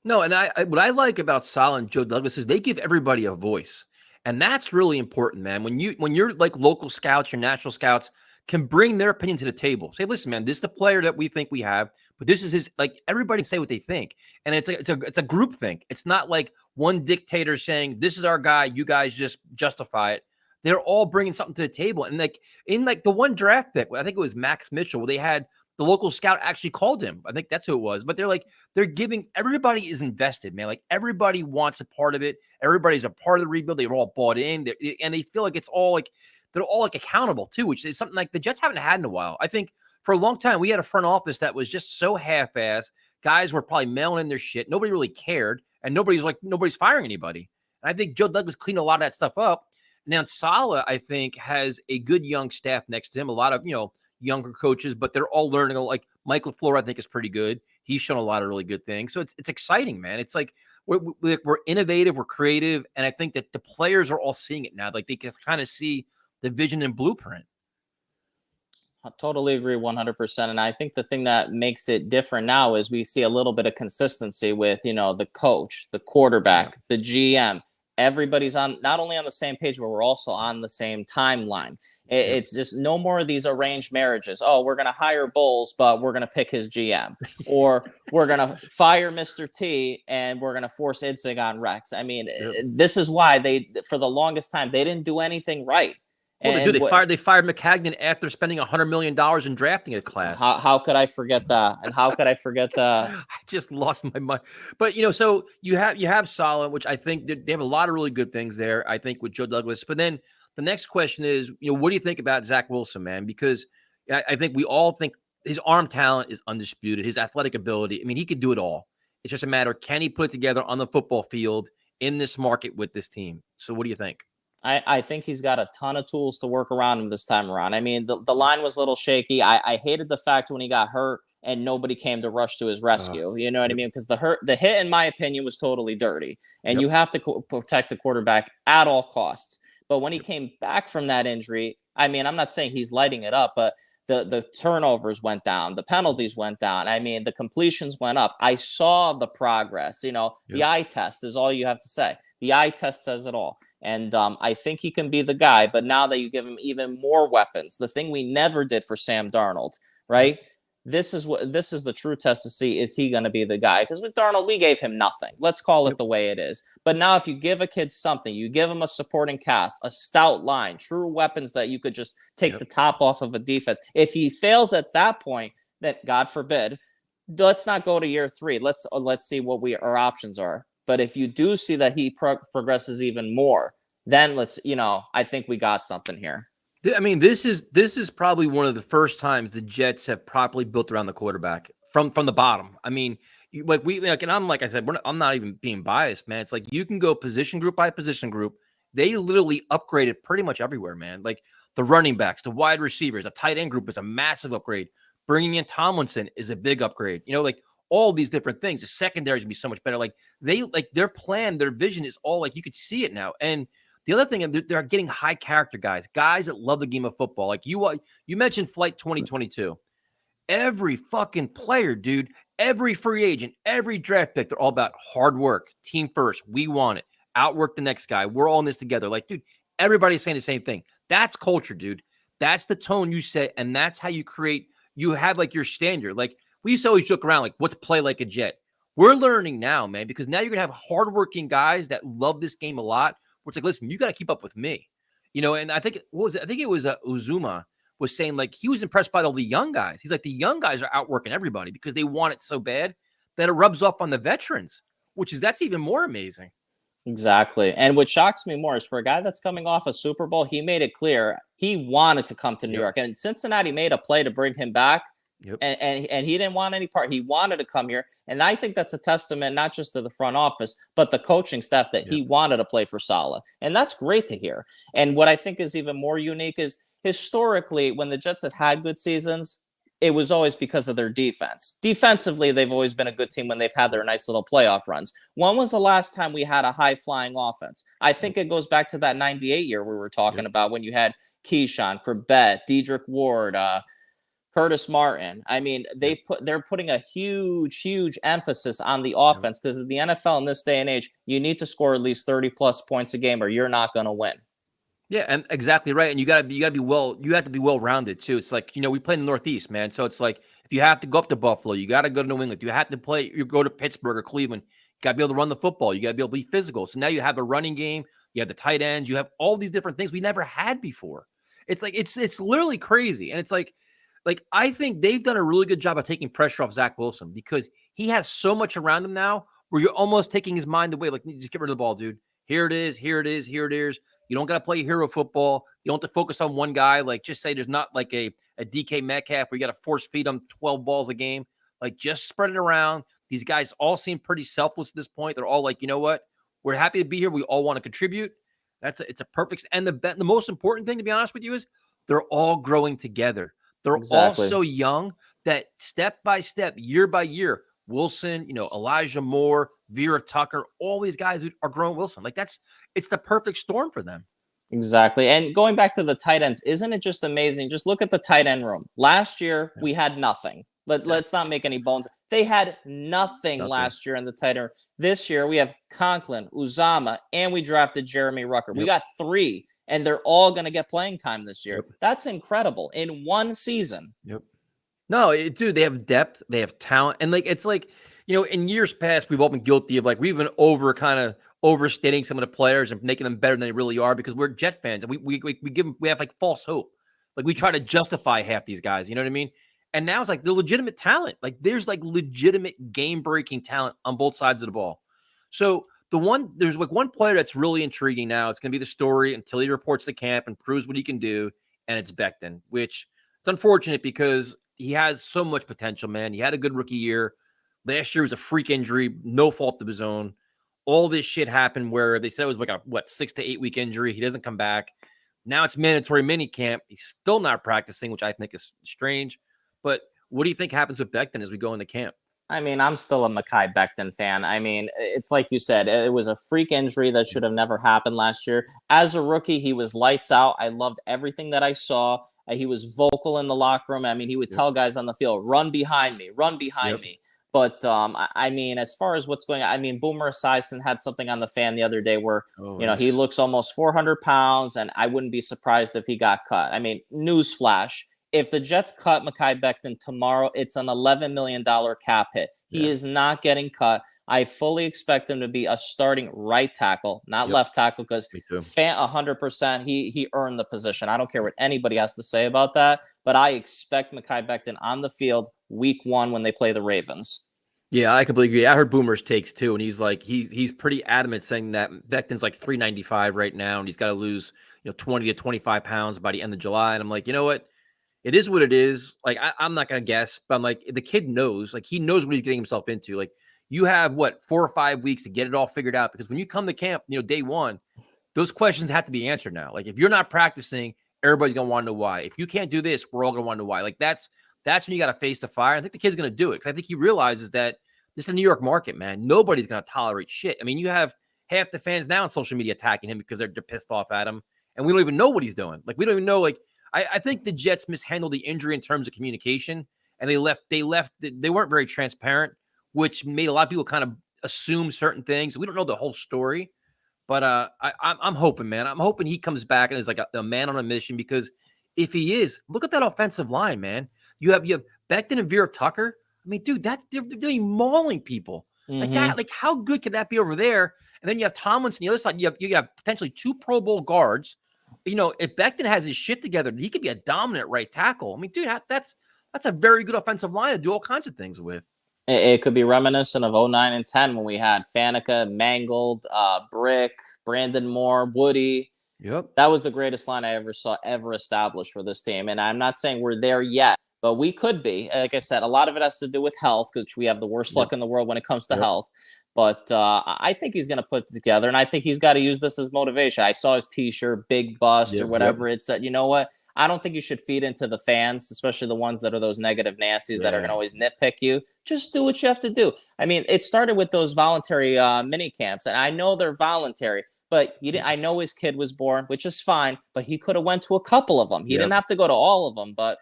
No, and what I like about Saleh and Joe Douglas is they give everybody a voice. And that's really important, man. When you're like local scouts, your national scouts can bring their opinion to the table. Say, listen, man, this is the player that we think we have, but this is his. Like, everybody say what they think, and it's a group think. It's not like one dictator saying this is our guy, you guys just justify it. They're all bringing something to the table, and like in like the one draft pick, I think it was Max Mitchell, where they had the local scout actually called him. I think that's who it was. But they're giving, everybody is invested, man. Like, everybody wants a part of it. Everybody's a part of the rebuild. They're all bought in, and they feel like it's all like. They're all like accountable too, which is something like the Jets haven't had in a while. I think for a long time, we had a front office that was just so half-assed. Guys were probably mailing in their shit. Nobody really cared. And nobody's firing anybody. And I think Joe Douglas cleaned a lot of that stuff up. Now, Saleh, I think, has a good young staff next to him, a lot of, younger coaches, but they're all learning. Like Mike LaFleur, I think, is pretty good. He's shown a lot of really good things. So it's exciting, man. It's like we're innovative, we're creative. And I think that the players are all seeing it now. Like, they can kind of see the vision and blueprint. I totally agree 100%. And I think the thing that makes it different now is we see a little bit of consistency with, the coach, the quarterback, the GM. Everybody's not only on the same page, but we're also on the same timeline. It's just no more of these arranged marriages. Oh, we're going to hire Bowles, but we're going to pick his GM. Or we're going to fire Mr. T and we're going to force Itzig on Rex. I mean, this is why for the longest time, they didn't do anything right. Well, they fired McCagnon after spending $100 million in drafting a class. How could I forget that? And how could I forget that? I just lost my mind. But so you have Saleh, which I think they have a lot of really good things there. I think with Joe Douglas. But then the next question is, what do you think about Zach Wilson, man? Because I think we all think his arm talent is undisputed. His athletic ability. I mean, he could do it all. It's just a matter, can he put it together on the football field in this market with this team? So what do you think? I think he's got a ton of tools to work around him this time around. I mean, the line was a little shaky. I hated the fact when he got hurt and nobody came to rush to his rescue. You know what I mean? Because the hit, in my opinion, was totally dirty. And you have to protect the quarterback at all costs. But when he came back from that injury, I mean, I'm not saying he's lighting it up, but the turnovers went down, the penalties went down. I mean, the completions went up. I saw the progress. You know, the eye test is all you have to say. The eye test says it all. And I think he can be the guy. But now that you give him even more weapons, the thing we never did for Sam Darnold, right? This is the true test to see, is he going to be the guy? Because with Darnold, we gave him nothing. Let's call it the way it is. But now if you give a kid something, you give him a supporting cast, a stout line, true weapons that you could just take the top off of a defense. If he fails at that point, then God forbid, let's not go to year 3. Let's see what our options are. But if you do see that he progresses even more, then I think we got something here. I mean, this is probably one of the first times the Jets have properly built around the quarterback from the bottom. I mean, and I'm like I said, I'm not even being biased, man. It's like you can go position group by position group. They literally upgraded pretty much everywhere, man. Like the running backs, the wide receivers, a tight end group is a massive upgrade. Bringing in Tomlinson is a big upgrade. You know, like all these different things. The secondary is gonna be so much better. Like their plan, their vision is all like you could see it now. And the other thing, they're getting high character guys that love the game of football. Like you mentioned Flight 2022. Every fucking player, dude, every free agent, every draft pick, they're all about hard work, team first. We want it. Outwork the next guy. We're all in this together. Like, dude, everybody's saying the same thing. That's culture, dude. That's the tone you set, and that's how you have like your standard. Like we used to always joke around, like, what's play like a Jet? We're learning now, man, because now you're gonna have hardworking guys that love this game a lot. It's like, listen, you got to keep up with me, and I think it was Uzuma was saying, like, he was impressed by all the young guys. He's like, the young guys are outworking everybody because they want it so bad that it rubs off on the veterans, that's even more amazing. Exactly. And what shocks me more is for a guy that's coming off a Super Bowl, he made it clear he wanted to come to New York, and Cincinnati made a play to bring him back. And he didn't want any part. He wanted to come here. And I think that's a testament, not just to the front office, but the coaching staff, that he wanted to play for Saleh. And that's great to hear. And what I think is even more unique is historically, when the Jets have had good seasons, it was always because of their defense. Defensively, they've always been a good team when they've had their nice little playoff runs. When was the last time we had a high-flying offense? I think it goes back to that 98 year we were talking about, when you had Keyshawn, Corbett, Dedrick Ward, Curtis Martin. I mean, they're putting a huge emphasis on the offense, because in the NFL in this day and age, you need to score at least 30 plus points a game or you're not going to win. Yeah, and exactly right. And you have to be well rounded too. It's like, we play in the Northeast, man. So it's like, if you have to go up to Buffalo, you got to go to New England. You have to you go to Pittsburgh or Cleveland. You got to be able to run the football. You got to be able to be physical. So now you have a running game. You have the tight ends. You have all these different things we never had before. It's like, it's literally crazy. And it's like I think they've done a really good job of taking pressure off Zach Wilson, because he has so much around him now where you're almost taking his mind away. Like, just get rid of the ball, dude. Here it is. Here it is. Here it is. You don't got to play hero football. You don't have to focus on one guy. Like, just say there's not like a DK Metcalf where you got to force feed them 12 balls a game. Like, just spread it around. These guys all seem pretty selfless at this point. They're all like, you know what? We're happy to be here. We all want to contribute. It's a perfect. And the most important thing, to be honest with you, is they're all growing together. They're all so young that step by step, year by year, Wilson, Elijah Moore, Vera Tucker, all these guys are growing Wilson. Like, it's the perfect storm for them. Exactly. And going back to the tight ends, isn't it just amazing? Just look at the tight end room. Last year, we had nothing. Let's not make any bones. They had nothing last year in the tight end. This year, we have Conklin, Uzama, and we drafted Jeremy Rucker. We got 3. And they're all going to get playing time this year. That's incredible in one season. No, dude, they have depth, they have talent, and it's like, in years past, we've all been guilty of we've been overstating some of the players and making them better than they really are, because we're Jet fans and we have false hope. Like, we try to justify half these guys. You know what I mean? And now it's like they're legitimate talent. Like, there's legitimate game breaking talent on both sides of the ball. So there's one player that's really intriguing now. It's going to be the story until he reports to camp and proves what he can do. And it's Becton, which it's unfortunate because he has so much potential, man. He had a good rookie year. Last year was a freak injury, no fault of his own. All this shit happened where they said it was like a 6 to 8 week injury. He doesn't come back. Now it's mandatory mini camp. He's still not practicing, which I think is strange. But what do you think happens with Becton as we go into camp? I mean, I'm still a Mekhi Becton fan. I mean, it's like you said, it was a freak injury that should have never happened last year. As a rookie, he was lights out. I loved everything that I saw. He was vocal in the locker room. I mean, he would tell guys on the field, run behind me, run behind me. But I mean, as far as what's going on, I mean, Boomer Esiason had something on the fan the other day where, he looks almost 400 pounds, and I wouldn't be surprised if he got cut. I mean, newsflash. If the Jets cut Mekhi Becton tomorrow, it's an $11 million cap hit. He is not getting cut. I fully expect him to be a starting right tackle, not left tackle, because 100%, he earned the position. I don't care what anybody has to say about that, but I expect Mekhi Becton on the field week 1 when they play the Ravens. Yeah, I completely agree. I heard Boomer's takes too, and he's like, he's pretty adamant saying that Becton's like 395 right now, and he's got to lose 20 to 25 pounds by the end of July. And I'm like, you know what? It is what it is. Like, I'm not going to guess, but I'm like, the kid knows. Like, he knows what he's getting himself into. Like, you have, 4 or 5 weeks to get it all figured out, because when you come to camp, day 1, those questions have to be answered now. Like, if you're not practicing, everybody's going to want to know why. If you can't do this, we're all going to want to know why. Like, that's when you got to face the fire. I think the kid's going to do it, because I think he realizes that this is the New York market, man. Nobody's going to tolerate shit. I mean, you have half the fans now on social media attacking him because they're pissed off at him, and we don't even know what he's doing. Like, we don't even know, like, I think the Jets mishandled the injury in terms of communication, and they weren't very transparent, which made a lot of people kind of assume certain things. We don't know the whole story, but I'm hoping, man. I'm hoping he comes back and is like a man on a mission, because if he is, look at that offensive line, man. You have Becton and Vera Tucker. I mean, dude, they're mauling people like that. Like, how good could that be over there? And then you have Tomlinson on the other side. You have potentially 2 Pro Bowl guards. If Becton has his shit together, he could be a dominant right tackle. I mean, dude, that's a very good offensive line to do all kinds of things with. It could be reminiscent of 09 and 10 when we had Faneca, Mangold, Brick, Brandon Moore, Woody. Yep. That was the greatest line I ever saw established for this team. And I'm not saying we're there yet, but we could be. Like I said, a lot of it has to do with health, because we have the worst luck in the world when it comes to health. But I think he's going to put it together, and I think he's got to use this as motivation. I saw his T-shirt, Big Bust, or whatever it said. You know what? I don't think you should feed into the fans, especially the ones that are those negative Nancy's that are going to always nitpick you. Just do what you have to do. I mean, it started with those voluntary mini camps, and I know they're voluntary, but I know his kid was born, which is fine, but he could have went to a couple of them. He didn't have to go to all of them, but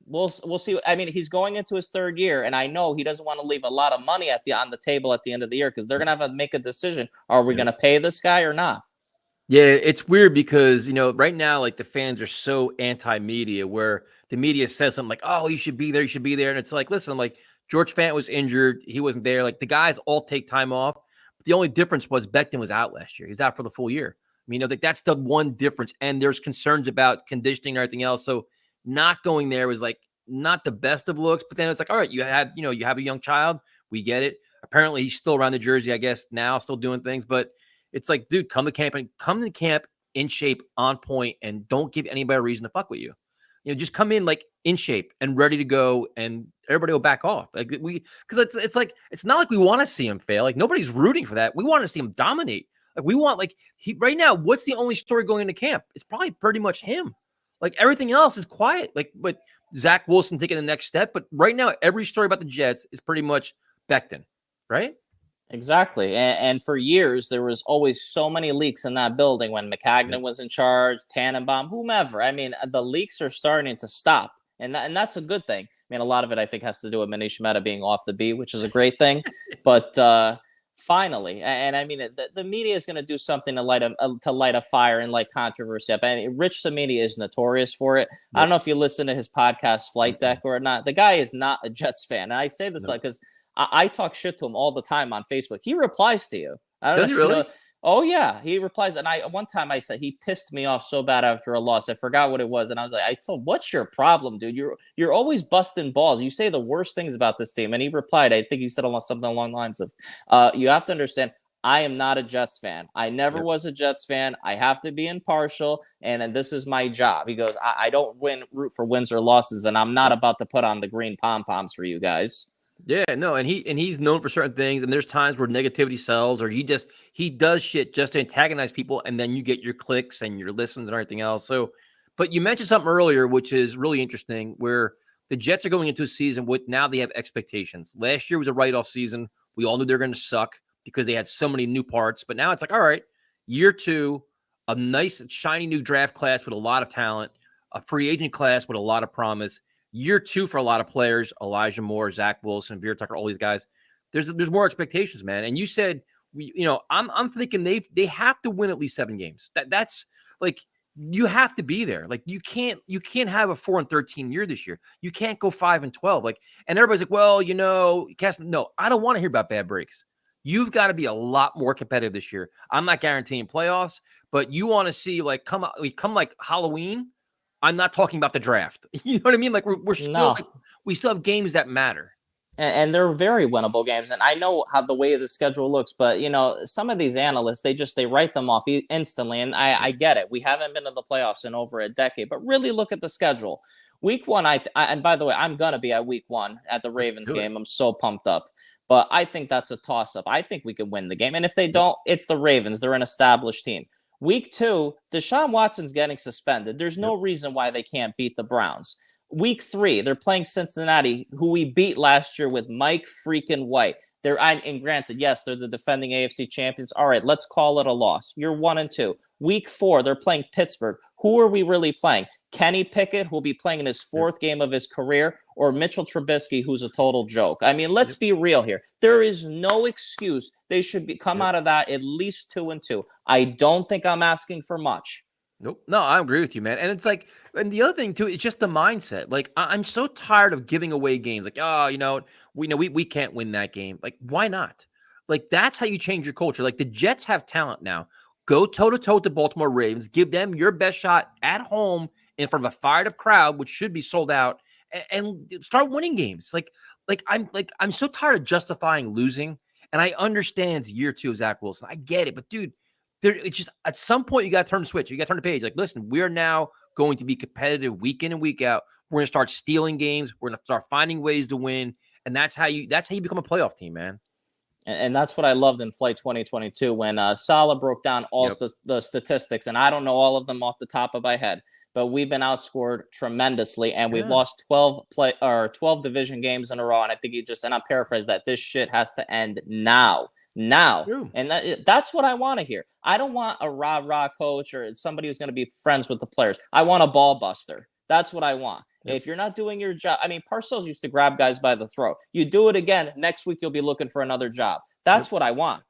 we'll see. I mean, he's going into his 3rd year, and I know he doesn't want to leave a lot of money on the table at the end of the year, because they're going to have to make a decision. Are we going to pay this guy or not? Yeah, it's weird because, right now, like, the fans are so anti-media, where the media says something like, oh, you should be there. And it's like, listen, like, George Fant was injured. He wasn't there. Like, the guys all take time off. But the only difference was Becton was out last year. He's out for the full year. I mean, that's the one difference. And there's concerns about conditioning and everything else. So not going there was like not the best of looks, but then it's like, all right, you have a young child. We get it. Apparently he's still around the jersey, I guess, now, still doing things, but it's like, dude, come to camp in shape, on point, and don't give anybody a reason to fuck with you. Just come in like in shape and ready to go, and everybody will back off. Like, because it's like, it's not like we want to see him fail. Like, nobody's rooting for that. We want to see him dominate. Like, we want, like, right now, what's the only story going into camp? It's probably pretty much him. Like, everything else is quiet. Like, but Zach Wilson taking the next step. But right now, every story about the Jets is pretty much Becton, right? Exactly. And for years, there was always so many leaks in that building when McCagnon was in charge, Tannenbaum, whomever. I mean, the leaks are starting to stop, and that's a good thing. I mean, a lot of it, I think, has to do with Manish Mehta being off the beat, which is a great thing. But finally, and I mean, the media is going to do something to light a fire and light controversy up. I mean, Rich Samini is notorious for it. I don't know if you listen to his podcast, Flight Deck, or not. The guy is not a Jets fan. And I say this because I talk shit to him all the time on Facebook. He replies to you. I don't know if really? You know, oh yeah, he replies. And one time I said he pissed me off so bad after a loss. I forgot what it was, and I was like, I told, "What's your problem, dude? You're always busting balls. You say the worst things about this team." And he replied, I think he said something along the lines of, "You have to understand, I am not a Jets fan. I never was a Jets fan. I have to be impartial, and this is my job." He goes, I don't root for wins or losses, and I'm not about to put on the green pom-poms for you guys." Yeah, no, and he's known for certain things, and there's times where negativity sells, or he does shit just to antagonize people, and then you get your clicks and your listens and everything else. So, but you mentioned something earlier, which is really interesting, where the Jets are going into a season with now they have expectations. Last year was a write-off season. We all knew they were going to suck because they had so many new parts. But now it's like, all right, year 2, a nice, shiny new draft class with a lot of talent, a free agent class with a lot of promise. Year 2 for a lot of players, Elijah Moore, Zach Wilson, Veer Tucker, all these guys. There's more expectations, man. And you said, I'm thinking they have to win at least 7 games. That's like, you have to be there. Like you can't have a 4-13 year this year. You can't go 5-12. Like, and everybody's like, well, no, I don't want to hear about bad breaks. You've got to be a lot more competitive this year. I'm not guaranteeing playoffs, but you want to see like come like Halloween. I'm not talking about the draft. You know what I mean? Like we're still we still have games that matter. And they're very winnable games. And I know how the way the schedule looks, but some of these analysts, they write them off instantly. And I get it. We haven't been to the playoffs in over a decade, but really look at the schedule. Week 1, and by the way, I'm going to be at week 1 at the Ravens game. I'm so pumped up, but I think that's a toss up. I think we can win the game. And if they don't, it's the Ravens. They're an established team. Week 2, Deshaun Watson's getting suspended. There's no reason why they can't beat the Browns. Week 3, they're playing Cincinnati, who we beat last year with Mike freaking White. And granted, yes, they're the defending AFC champions. All right, let's call it a loss. You're 1-2. Week 4, they're playing Pittsburgh. Who are we really playing? Kenny Pickett, who'll be playing in his 4th game of his career, or Mitchell Trubisky, who's a total joke? I mean, let's be real here. There is no excuse. They should come out of that at least 2-2. I don't think I'm asking for much. Nope. No, I agree with you, man. And it's like, and the other thing too, it's just the mindset. Like, I'm so tired of giving away games. Like, we can't win that game. Like, why not? Like, that's how you change your culture. Like, the Jets have talent now. Go toe-to-toe with the Baltimore Ravens. Give them your best shot at home in front of a fired-up crowd, which should be sold out, and start winning games. I'm so tired of justifying losing. And I understand it's year 2 of Zach Wilson. I get it, but dude, it's just at some point you got to turn the switch. You got to turn the page. Like, listen, we are now going to be competitive week in and week out. We're going to start stealing games. We're going to start finding ways to win, and that's how you become a playoff team, man. And that's what I loved in Flight 2022 when Saleh broke down all the statistics, and I don't know all of them off the top of my head, but we've been outscored tremendously, and we've lost 12 division games in a row. And I think and I'm paraphrasing that, this shit has to end now. True. And that's what I want to hear. I don't want a rah-rah coach or somebody who's going to be friends with the players. I want a ball buster. That's what I want. Yep. If you're not doing your job, I mean, Parcells used to grab guys by the throat. You do it again, next week you'll be looking for another job. That's what I want.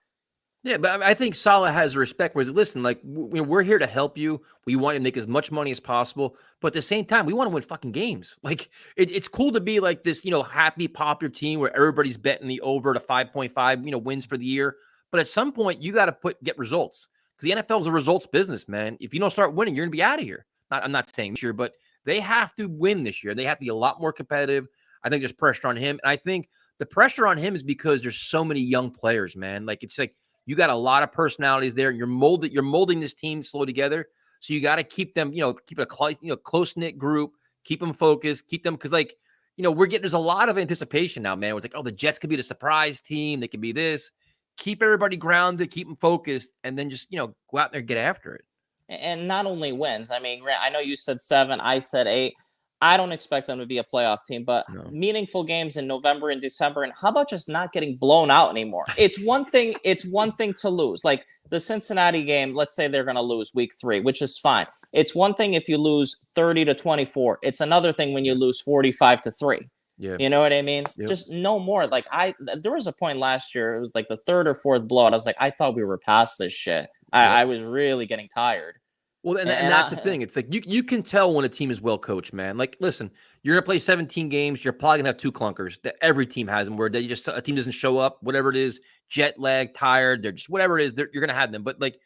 Yeah, but I think Saleh has respect where he's, listen, like, we're here to help you. We want you to make as much money as possible. But at the same time, we want to win fucking games. Like, it's cool to be like this, happy, popular team where everybody's betting the over to 5.5, wins for the year. But at some point, you got to get results. Because the NFL is a results business, man. If you don't start winning, you're going to be out of here. I'm not saying this year, but they have to win this year. They have to be a lot more competitive. I think there's pressure on him. And I think the pressure on him is because there's so many young players, man. Like, it's like, you got a lot of personalities there. You're molding this team slow together. So you got to keep them, keep it a close-knit group, keep them focused, keep them, because there's a lot of anticipation now, man. It's like, the Jets could be the surprise team. They could be this. Keep everybody grounded, keep them focused, and then just, go out there and get after it. And not only wins. I mean, I know you said 7, I said 8. I don't expect them to be a playoff team, but meaningful games in November and December. And how about just not getting blown out anymore? It's one thing to lose. Like the Cincinnati game, let's say they're going to lose week 3, which is fine. It's one thing if you lose 30-24. It's another thing when you lose 45-3. Yeah. You know what I mean? Yep. Just no more. Like there was a point last year, it was like the 3rd or 4th blowout. I was like, I thought we were past this shit. I was really getting tired. Well, and that's the thing. It's like you can tell when a team is well coached, man. Like, listen, you're gonna play 17 games. You're probably gonna have 2 clunkers. That every team has them, where a team doesn't show up, whatever it is, jet lag, tired, they're just whatever it is. You're gonna have them. But like,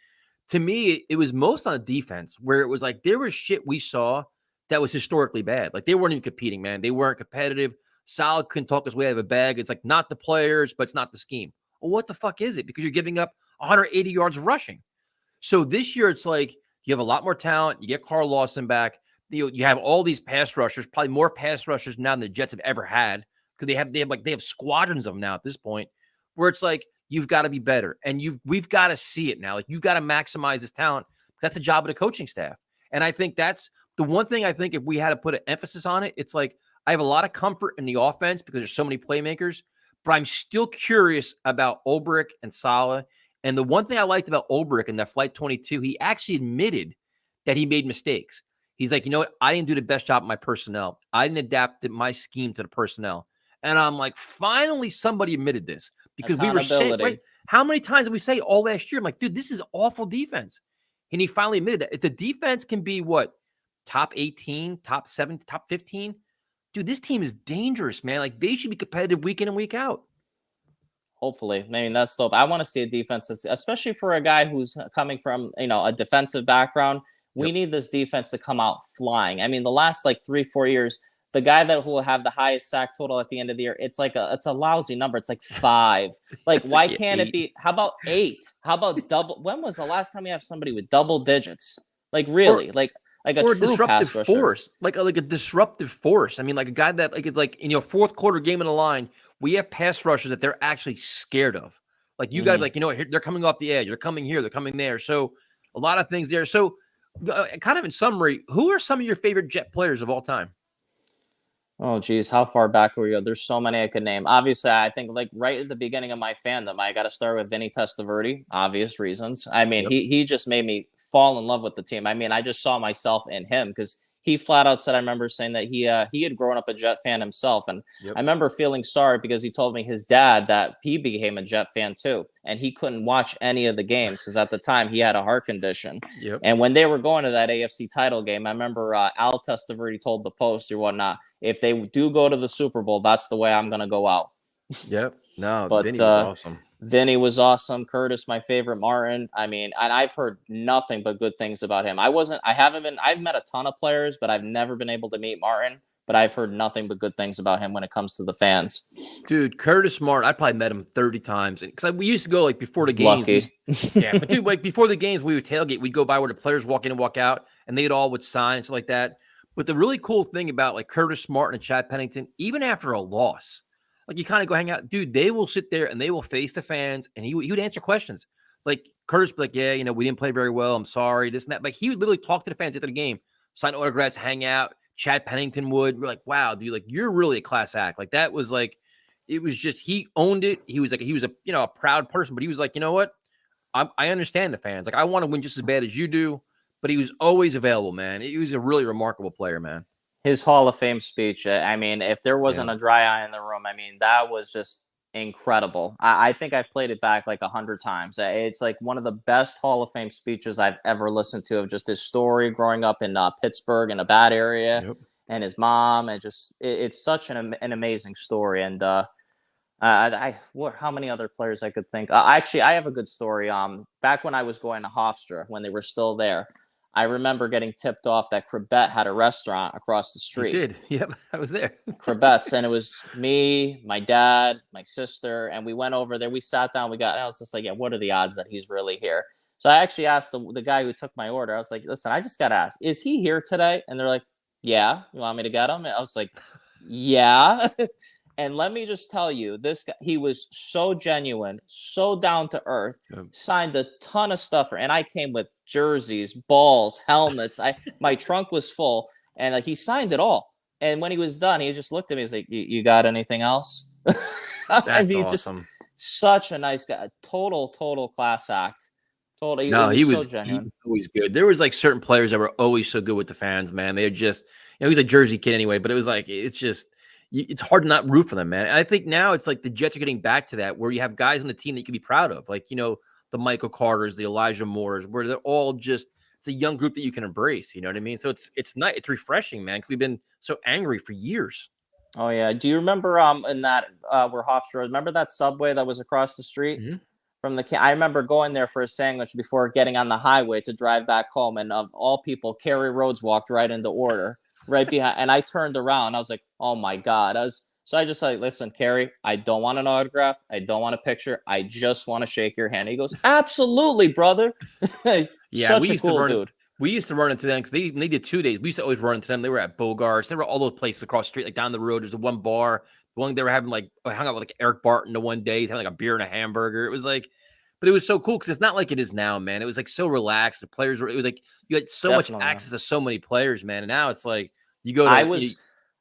to me, it was most on defense, where it was like there was shit we saw that was historically bad. Like they weren't even competing, man. They weren't competitive. Saleh couldn't talk his way out of a bag. It's like not the players, but it's not the scheme. Well, what the fuck is it? Because you're giving up 180 yards of rushing. So this year, it's like, you have a lot more talent. You get Carl Lawson back. You have all these pass rushers, probably more pass rushers now than the Jets have ever had, because they have squadrons of them now at this point, where it's like you've got to be better, and we've got to see it now. Like, you've got to maximize this talent. That's the job of the coaching staff, and I think that's the one thing. I think if we had to put an emphasis on it, it's like, I have a lot of comfort in the offense because there's so many playmakers, but I'm still curious about Ulbrich and Saleh. And the one thing I liked about Ulbrich in that Flight 22, he actually admitted that he made mistakes. He's like, you know what? I didn't do the best job of my personnel. I didn't adapt my scheme to the personnel. And I'm like, finally, somebody admitted this because we were saying, right? How many times did we say all last year? I'm like, dude, this is awful defense. And he finally admitted that if the defense can be what, top 18, top 7, top 15, dude, this team is dangerous, man. Like they should be competitive week in and week out. Hopefully. I mean, that's dope. I want to see a defense that's, especially for a guy who's coming from, a defensive background. We need this defense to come out flying. I mean, the last like 3-4 years, the guy that will have the highest sack total at the end of the year, it's a lousy number. It's like 5. Like, why can't 8. It be? How about 8? How about double? When was the last time you have somebody with double digits? Like really, like a true disruptive pass force, like a disruptive force. I mean, like a guy that fourth quarter game in the line, we have pass rushers that they're actually scared of. Like you got to be like, you know what, they're coming off the edge, they're coming here, they're coming there. So a lot of things there. So kind of in summary, who are some of your favorite Jet players of all time? Oh, geez, how far back we go? There's so many I could name. Obviously, I think like right at the beginning of my fandom, I got to start with Vinny Testaverde, obvious reasons. I mean, he just made me fall in love with the team. I mean, I just saw myself in him because he flat out said, I remember saying that he had grown up a Jet fan himself. And I remember feeling sorry because he told me his dad that he became a Jet fan too. And he couldn't watch any of the games because at the time he had a heart condition. And when they were going to that AFC title game, I remember Al Testaverde told the Post or whatnot, if they do go to the Super Bowl, that's the way I'm going to go out. But Vinny was awesome. Vinny was awesome. Curtis, my favorite. Martin. I mean, and I've heard nothing but good things about him. I've met a ton of players, but I've never been able to meet Martin. But I've heard nothing but good things about him when it comes to the fans. Dude, Curtis Martin, I probably met him 30 times. Because we used to go like before the games. Lucky. But dude, like before the games, we would tailgate. We'd go by where the players walk in and walk out, and they'd all would sign and stuff like that. But the really cool thing about like Curtis Martin and Chad Pennington, even after a loss, like you kind of go hang out, dude, they will sit there and they will face the fans and he would answer questions. Like Curtis would be like, yeah, we didn't play very well. I'm sorry, this and that. Like he would literally talk to the fans after the game, sign autographs, hang out. Chad Pennington would. We're like, wow, dude, like you're really a class act. Like that was like, it was just, he owned it. He was a proud person, but he was like, you know what? I understand the fans. Like I want to win just as bad as you do. But he was always available, man. He was a really remarkable player, man. His Hall of Fame speech, I mean, if there wasn't a dry eye in the room, I mean, that was just incredible. I think I've played it back like 100 times. It's like one of the best Hall of Fame speeches I've ever listened to of just his story growing up in Pittsburgh in a bad area and his mom. And just it's such an amazing story. And how many other players I could think? Actually, I have a good story. Back when I was going to Hofstra, when they were still there, I remember getting tipped off that Cervetta had a restaurant across the street. You did. Yep, I was there. Cervetta's, and it was me, my dad, my sister, and we went over there. We sat down. I was just like, yeah, what are the odds that he's really here? So I actually asked the guy who took my order. I was like, listen, I just got to ask, is he here today? And they're like, yeah. You want me to get him? And I was like, yeah. And let me just tell you, this guy, he was so genuine, so down to earth, signed a ton of stuff. And I came with jerseys, balls, helmets. My trunk was full and he signed it all. And when he was done, he just looked at me. He's like, you got anything else? That's awesome. Just such a nice guy, total class act. He was genuine. He was good. There was like certain players that were always so good with the fans, man. They're just, he's a Jersey kid anyway, but it was like, it's hard to not root for them, man. And I think now it's like the Jets are getting back to that where you have guys on the team that you can be proud of. Like, the Michael Carters, the Elijah Moores, where they're all just, it's a young group that you can embrace. You know what I mean? So it's nice. It's refreshing, man. Cause we've been so angry for years. Oh yeah. Do you remember, in that, where Hofstra, remember that Subway that was across the street from I remember going there for a sandwich before getting on the highway to drive back home. And of all people, Kerry Rhodes walked right into order. Right behind, and I turned around. I was like, "Oh my god!" So I just like, "Listen, Kerry, I don't want an autograph. I don't want a picture. I just want to shake your hand." He goes, "Absolutely, brother." Such a cool dude. We used to run into them because they did 2 days. We used to always run into them. They were at Bogarts. They were all those places across the street, like down the road. There's the one bar. The one they were having like I hung out with like Eric Barton the one day. He's having like a beer and a hamburger. It was like. But it was so cool because it's not like it is now, man. It was like so relaxed. The players were. It was like you had so much access to so many players, man. And now it's like you go. To,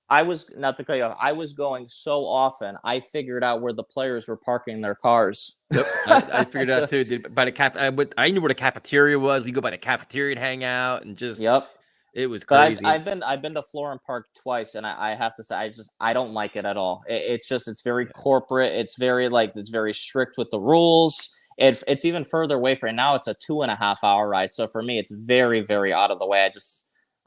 I I was not to cut you off. I was going so often. I figured out where the players were parking their cars. Yep, I figured out too. Dude, by the I knew where the cafeteria was. We go by the cafeteria and hang out, and just Yep. it was But crazy. I've been to Florham Park twice, and I have to say I don't like it at all. It's very corporate. It's very strict with the rules. It's even further away from now. It's a 2.5 hour ride. So for me, it's very, very out of the way.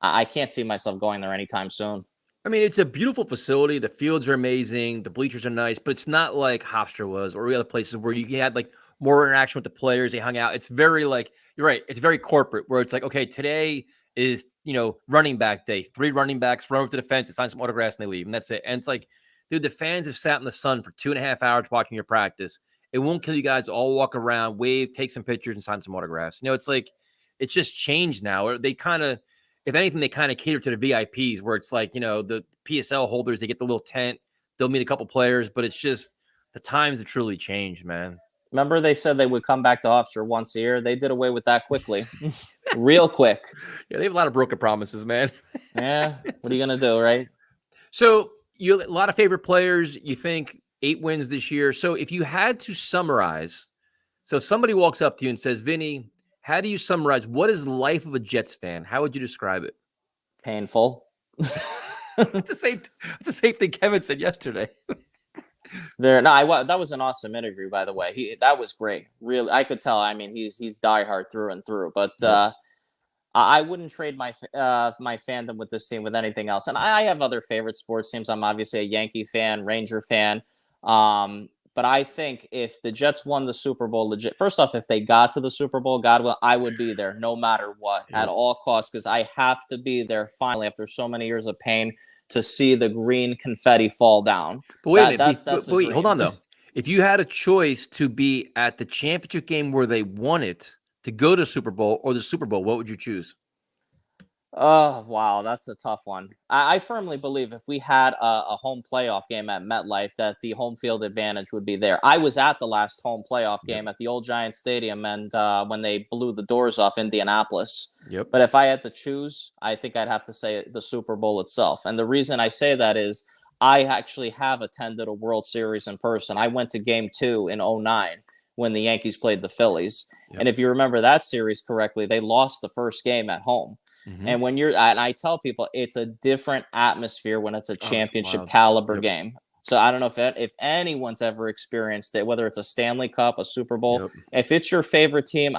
I can't see myself going there anytime soon. I mean, it's a beautiful facility. The fields are amazing. The bleachers are nice, but it's not like Hofstra was or other places where you had like more interaction with the players. They hung out. It's very like, you're right. It's very corporate where it's like, okay, today is, running back day. 3 running backs run over to the fence and sign some autographs and they leave. And that's it. And it's like, dude, the fans have sat in the sun for 2.5 hours watching your practice. It won't kill you guys to all walk around, wave, take some pictures and sign some autographs. It's like, it's just changed now. They kind of, if anything, they kind of cater to the VIPs where it's like, the PSL holders, they get the little tent, they'll meet a couple players, but it's just the times have truly changed, man. Remember they said they would come back to Hofstra once a year? They did away with that quickly. Real quick. Yeah, they have a lot of broken promises, man. Yeah. What are you going to do, right? So you a lot of favorite players, you think 8 wins this year. So if you had to summarize, so if somebody walks up to you and says, Vinny, how do you summarize what is the life of a Jets fan? How would you describe it? Painful. It's the same thing Kevin said yesterday. That was an awesome interview, by the way. That was great. Really, I could tell. I mean, he's diehard through and through. But I wouldn't trade my fandom with this team with anything else. And I have other favorite sports teams. I'm obviously a Yankee fan, Ranger fan. But I think if the Jets won the Super Bowl, first off, if they got to the Super Bowl, God will, I would be there no matter what, at all costs, because I have to be there finally after so many years of pain to see the green confetti fall down. But wait a minute. Wait, hold on, though. If you had a choice to be at the championship game where they won it, to go to Super Bowl or the Super Bowl, what would you choose? Oh, wow. That's a tough one. I firmly believe if we had a home playoff game at MetLife, that the home field advantage would be there. I was at the last home playoff game at the old Giants Stadium, and when they blew the doors off Indianapolis. Yep. But if I had to choose, I think I'd have to say the Super Bowl itself. And the reason I say that is I actually have attended a World Series in person. I went to Game 2 in 2009 when the Yankees played the Phillies. Yep. And if you remember that series correctly, they lost the first game at home. Mm-hmm. And and I tell people it's a different atmosphere when it's a championship caliber game. So I don't know if anyone's ever experienced it, whether it's a Stanley Cup, a Super Bowl. If it's your favorite team,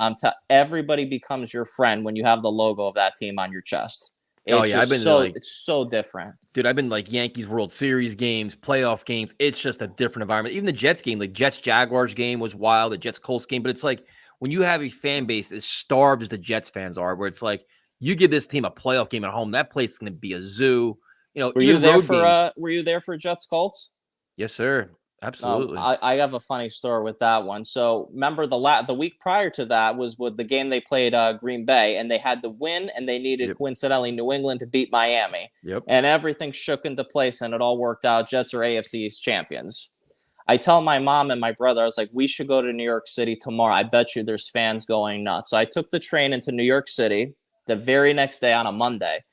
everybody becomes your friend when you have the logo of that team on your chest. It's so different. Dude, I've been like Yankees World Series games, playoff games. It's just a different environment. Even the Jets game, like Jets Jaguars game was wild, the Jets Colts game. But it's like when you have a fan base as starved as the Jets fans are, where it's like you give this team a playoff game at home, that place is going to be a zoo. Were you there for Jets Colts? Yes, sir. Absolutely. I have a funny story with that one. So remember the week prior to that was with the game they played Green Bay, and they had to win, and they needed coincidentally New England to beat Miami. Yep. And everything shook into place, and it all worked out. Jets are AFC East champions. I tell my mom and my brother, I was like, we should go to New York City tomorrow. I bet you there's fans going nuts. So I took the train into New York City the very next day on a Monday.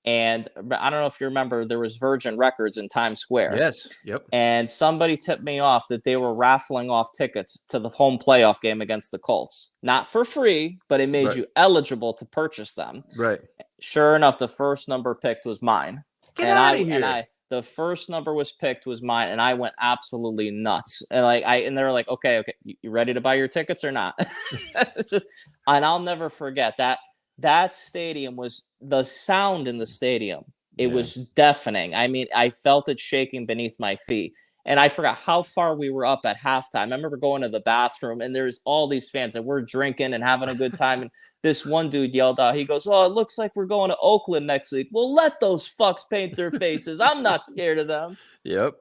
And I don't know if you remember, there was Virgin Records in Times Square. Yes. Yep. And somebody tipped me off that they were raffling off tickets to the home playoff game against the Colts. Not for free, but it made you eligible to purchase them. Right. Sure enough, the first number picked was mine. The first number was picked was mine, and I went absolutely nuts. And they were like, okay, you ready to buy your tickets or not? And I'll never forget that stadium the sound in the stadium. It was deafening. I mean, I felt it shaking beneath my feet. And I forgot how far we were up at halftime. I remember going to the bathroom, and there's all these fans, and we're drinking and having a good time. And this one dude yelled out, he goes, "Oh, it looks like we're going to Oakland next week." Well, let those fucks paint their faces. I'm not scared of them. Yep.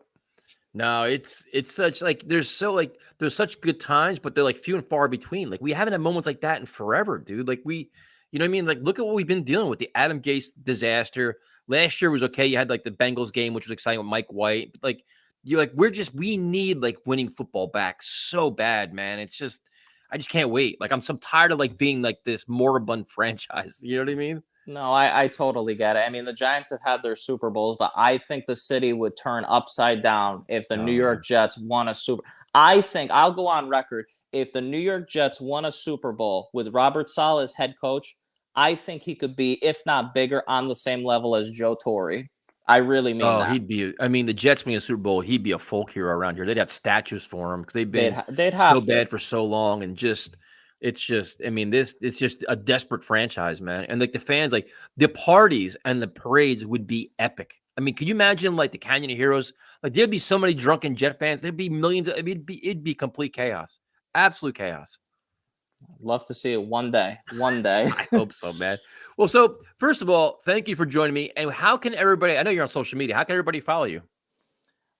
No, it's such like there's such good times, but they're like few and far between. Like we haven't had moments like that in forever, dude. Like you know what I mean? Like, look at what we've been dealing with. The Adam Gase disaster. Last year was okay. You had like the Bengals game, which was exciting with Mike White. But, like, we need like winning football back so bad, man. It's just, I just can't wait. Like, I'm so tired of like being like this moribund franchise. You know what I mean? No, I totally get it. I mean, the Giants have had their Super Bowls, but I think the city would turn upside down if the New Oh, yeah. York Jets won a Super. I think I'll go on record. If the New York Jets won a Super Bowl with Robert Saleh as head coach, I think he could be, if not bigger, on the same level as Joe Torre. I really mean Oh, that. he'd be. I mean, the Jets being a Super Bowl, he'd be a folk hero around here. They'd have statues for him because they've been They'd so have to. bad for so long, and it's just. I mean, it's just a desperate franchise, man. And like the fans, like the parties and the parades would be epic. I mean, could you imagine like the Canyon of Heroes? Like there'd be so many drunken Jet fans. There'd be millions. It'd be complete chaos, absolute chaos. Love to see it one day. One day. I hope so, man. Well, so first of all, thank you for joining me. And how can everybody? I know you're on social media. How can everybody follow you?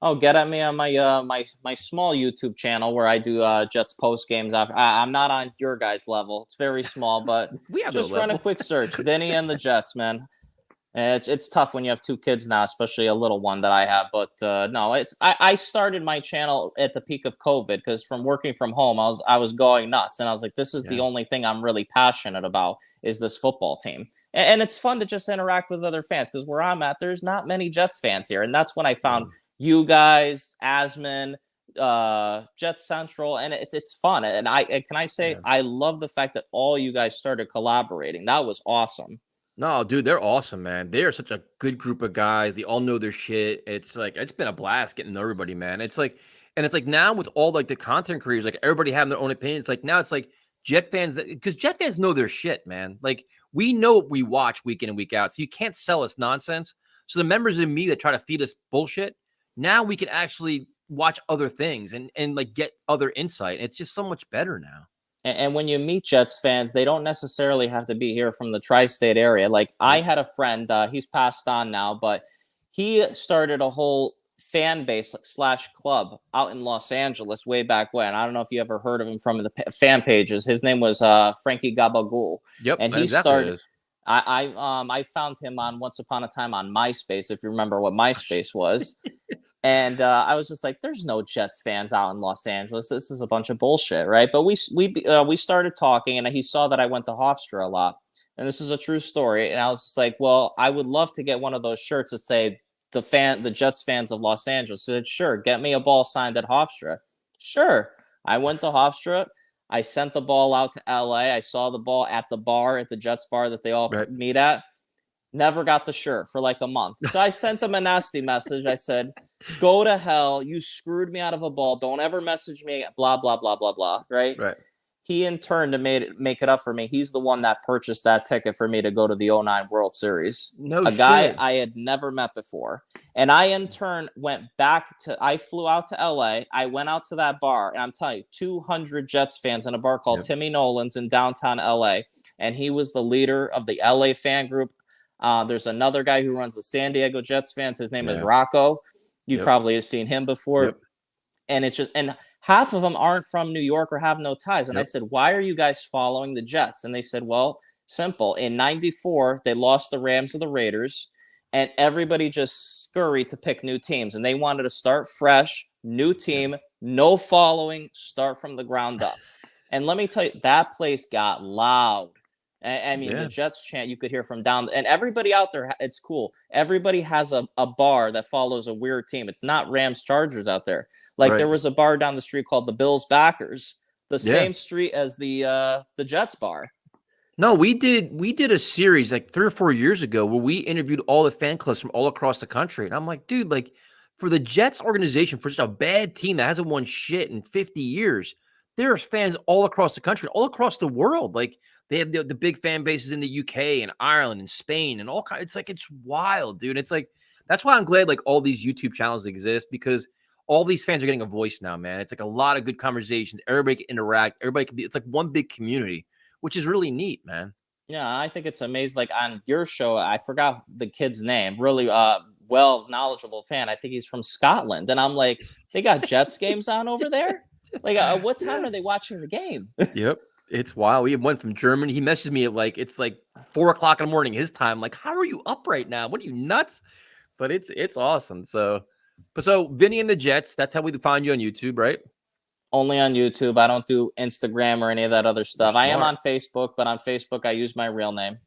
Oh, get at me on my small YouTube channel where I do Jets post games. I'm not on your guys' level. It's very small, but We have just no run a level. quick search. Vinny and the Jets, man. It's tough when you have two kids now, especially a little one that I have. But no, I started my channel at the peak of COVID because from working from home, I was going nuts, and I was like, this is the Yeah. only thing I'm really passionate about is this football team. And it's fun to just interact with other fans because where I'm at, there's not many Jets fans here, and that's when I found you guys, Asman, Jets Central, and it's fun. And can I say Yeah. I love the fact that all you guys started collaborating. That was awesome. No, dude, they're awesome, man. They are such a good group of guys. They all know their shit. It's like it's been a blast getting to know everybody, man. It's like, and it's like now with all like the content creators, like everybody having their own opinion. It's like now it's like Jet fans because Jet fans know their shit, man. Like we know what we watch week in and week out, so you can't sell us nonsense. So the members of me that try to feed us bullshit, now we can actually watch other things and like get other insight. It's just so much better now. And when you meet Jets fans, they don't necessarily have to be here from the tri-state area. Like I had a friend, he's passed on now, but he started a whole fan base / club out in Los Angeles way back when. I don't know if you ever heard of him from the fan pages. His name was Frankie Gabagool, Yep, and that's he exactly what it started. is. I found him on Once Upon a Time on MySpace, if you remember what MySpace was. And I was just like, "There's no Jets fans out in Los Angeles. This is a bunch of bullshit, right?" But we started talking, and he saw that I went to Hofstra a lot, and this is a true story. And I was just like, "Well, I would love to get one of those shirts that say the Jets fans of Los Angeles." He said, "Sure, get me a ball signed at Hofstra." Sure, I went to Hofstra. I sent the ball out to LA. I saw the ball at the bar, at the Jets bar that they all meet at. Never got the shirt for like a month. So I sent them a nasty message. I said, "Go to hell. You screwed me out of a ball. Don't ever message me. Blah, blah, blah, blah, blah." Right? Right. He in turn to make it up for me. He's the one that purchased that ticket for me to go to the '09 World Series. No A guy shit. I had never met before. And I in turn I flew out to LA. I went out to that bar, and I'm telling you, 200 Jets fans in a bar called Timmy Nolan's in downtown LA. And he was the leader of the LA fan group. There's another guy who runs the San Diego Jets fans. His name is Rocco. You probably have seen him before. And it's just, and half of them aren't from New York or have no ties. And I said, "Why are you guys following the Jets?" And they said, "Well, simple. In '94, they lost the Rams to the Raiders, and everybody just scurried to pick new teams. And they wanted to start fresh, new team, no following, start from the ground up." And let me tell you, that place got loud. I mean, the Jets chant you could hear from down, and everybody out there, it's cool. Everybody has a bar that follows a weird team. It's not Rams Chargers out there. Like there was a bar down the street called the Bills Backers, the same street as the Jets bar. No, we did a series like 3 or 4 years ago where we interviewed all the fan clubs from all across the country. And I'm like, dude, like for the Jets organization, for just a bad team that hasn't won shit in 50 years, there's fans all across the country, all across the world. Like they have the big fan bases in the UK and Ireland and Spain and all kinds. It's like, it's wild, dude. It's like, that's why I'm glad like all these YouTube channels exist because all these fans are getting a voice now, man. It's like a lot of good conversations. Everybody can interact. Everybody can be, it's like one big community, which is really neat, man. Yeah, I think it's amazing. Like on your show, I forgot the kid's name. Really well knowledgeable fan. I think he's from Scotland. And I'm like, they got Jets games on over there? Like what time are they watching the game? Yep. It's wild. We have one from Germany. He messaged me at like, it's like 4:00 in the morning, his time. Like, how are you up right now? What are you nuts? But it's awesome. So Vinny and the Jets, that's how we find you on YouTube, right? Only on YouTube. I don't do Instagram or any of that other stuff. I am Smart. on Facebook, but on Facebook I use my real name.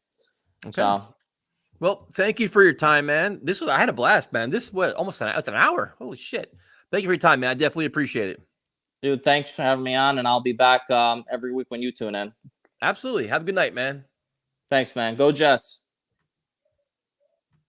Okay. So Well, thank you for your time, man. I had a blast, man. This was it's an hour. Holy shit. Thank you for your time, man. I definitely appreciate it. Dude, thanks for having me on, and I'll be back every week when you tune in. Absolutely. Have a good night, man. Thanks, man. Go Jets.